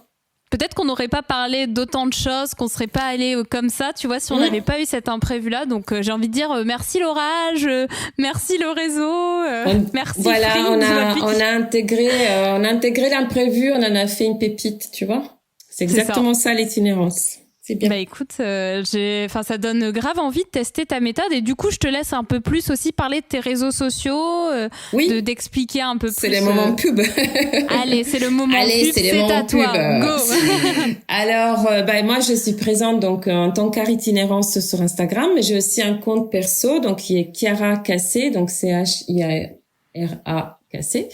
peut-être qu'on n'aurait pas parlé d'autant de choses, qu'on serait pas allé comme ça, tu vois, si on n'avait pas eu cet imprévu-là. Donc, j'ai envie de dire merci l'orage, merci le réseau, merci voilà, Free, on a intégré l'imprévu, on en a fait une pépite, tu vois. C'est exactement ça l'itinérance. C'est bien. Bah écoute, ça donne grave envie de tester ta méthode et du coup, je te laisse un peu plus aussi parler de tes réseaux sociaux, d'expliquer un peu plus. C'est le moment pub. Allez, c'est le moment pub, c'est à toi. Go. Alors, moi, je suis présente donc en tant qu'art-itinérance sur Instagram, mais j'ai aussi un compte perso, donc qui est Chiara Cassé, donc CHIARA Cassé.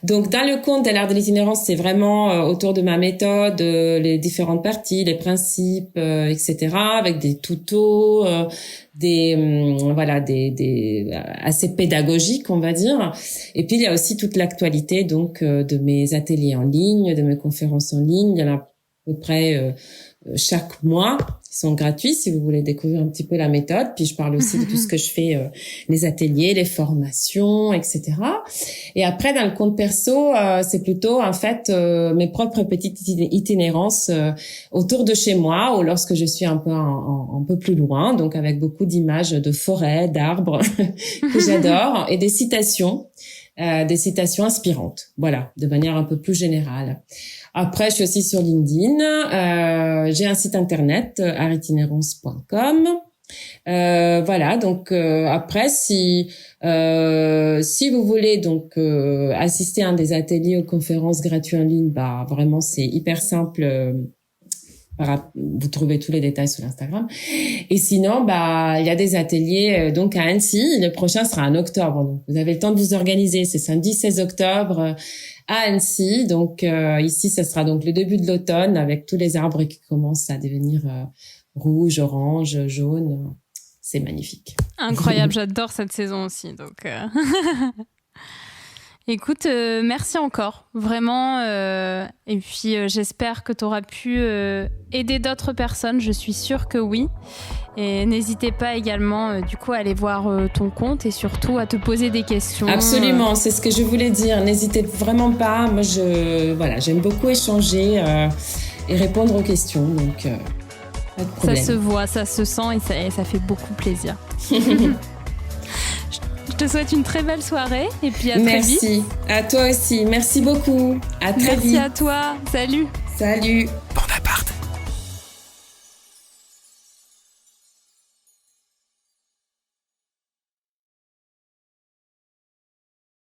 Donc dans le compte de l'art de l'itinérance, c'est vraiment autour de ma méthode, les différentes parties, les principes, etc. avec des tutos, des assez pédagogiques, on va dire. Et puis il y a aussi toute l'actualité donc de mes ateliers en ligne, de mes conférences en ligne. Il y en a à peu près chaque mois. Ils sont gratuits si vous voulez découvrir un petit peu la méthode. Puis je parle aussi de tout ce que je fais, les ateliers, les formations, etc. Et après, dans le compte perso, c'est plutôt en fait mes propres petites itinérances autour de chez moi ou lorsque je suis un peu plus loin, donc avec beaucoup d'images de forêts, d'arbres que j'adore et des citations inspirantes. Voilà, de manière un peu plus générale. Après, je suis aussi sur LinkedIn. J'ai un site internet, artitinérance.com. Voilà, donc après, si vous voulez donc assister à un des ateliers ou conférences gratuits en ligne, vraiment c'est hyper simple. Vous trouvez tous les détails sur Instagram. Et sinon, il y a des ateliers donc à Annecy. Le prochain sera en octobre. Donc vous avez le temps de vous organiser. C'est samedi 16 octobre à Annecy. Donc ici, ça sera donc le début de l'automne avec tous les arbres qui commencent à devenir rouges, oranges, jaunes. C'est magnifique. Incroyable, j'adore cette saison aussi. Donc écoute, merci encore, vraiment. Et puis, j'espère que tu auras pu aider d'autres personnes. Je suis sûre que oui. Et n'hésitez pas également, du coup, à aller voir ton compte et surtout à te poser des questions. Absolument, c'est ce que je voulais dire. N'hésitez vraiment pas. Moi, j'aime beaucoup échanger et répondre aux questions. Donc, pas de problème. Ça se voit, ça se sent et ça fait beaucoup plaisir. Je te souhaite une très belle soirée et puis à très vite. Merci. À toi aussi. Merci beaucoup. À très vite. Merci à toi. Salut. Salut.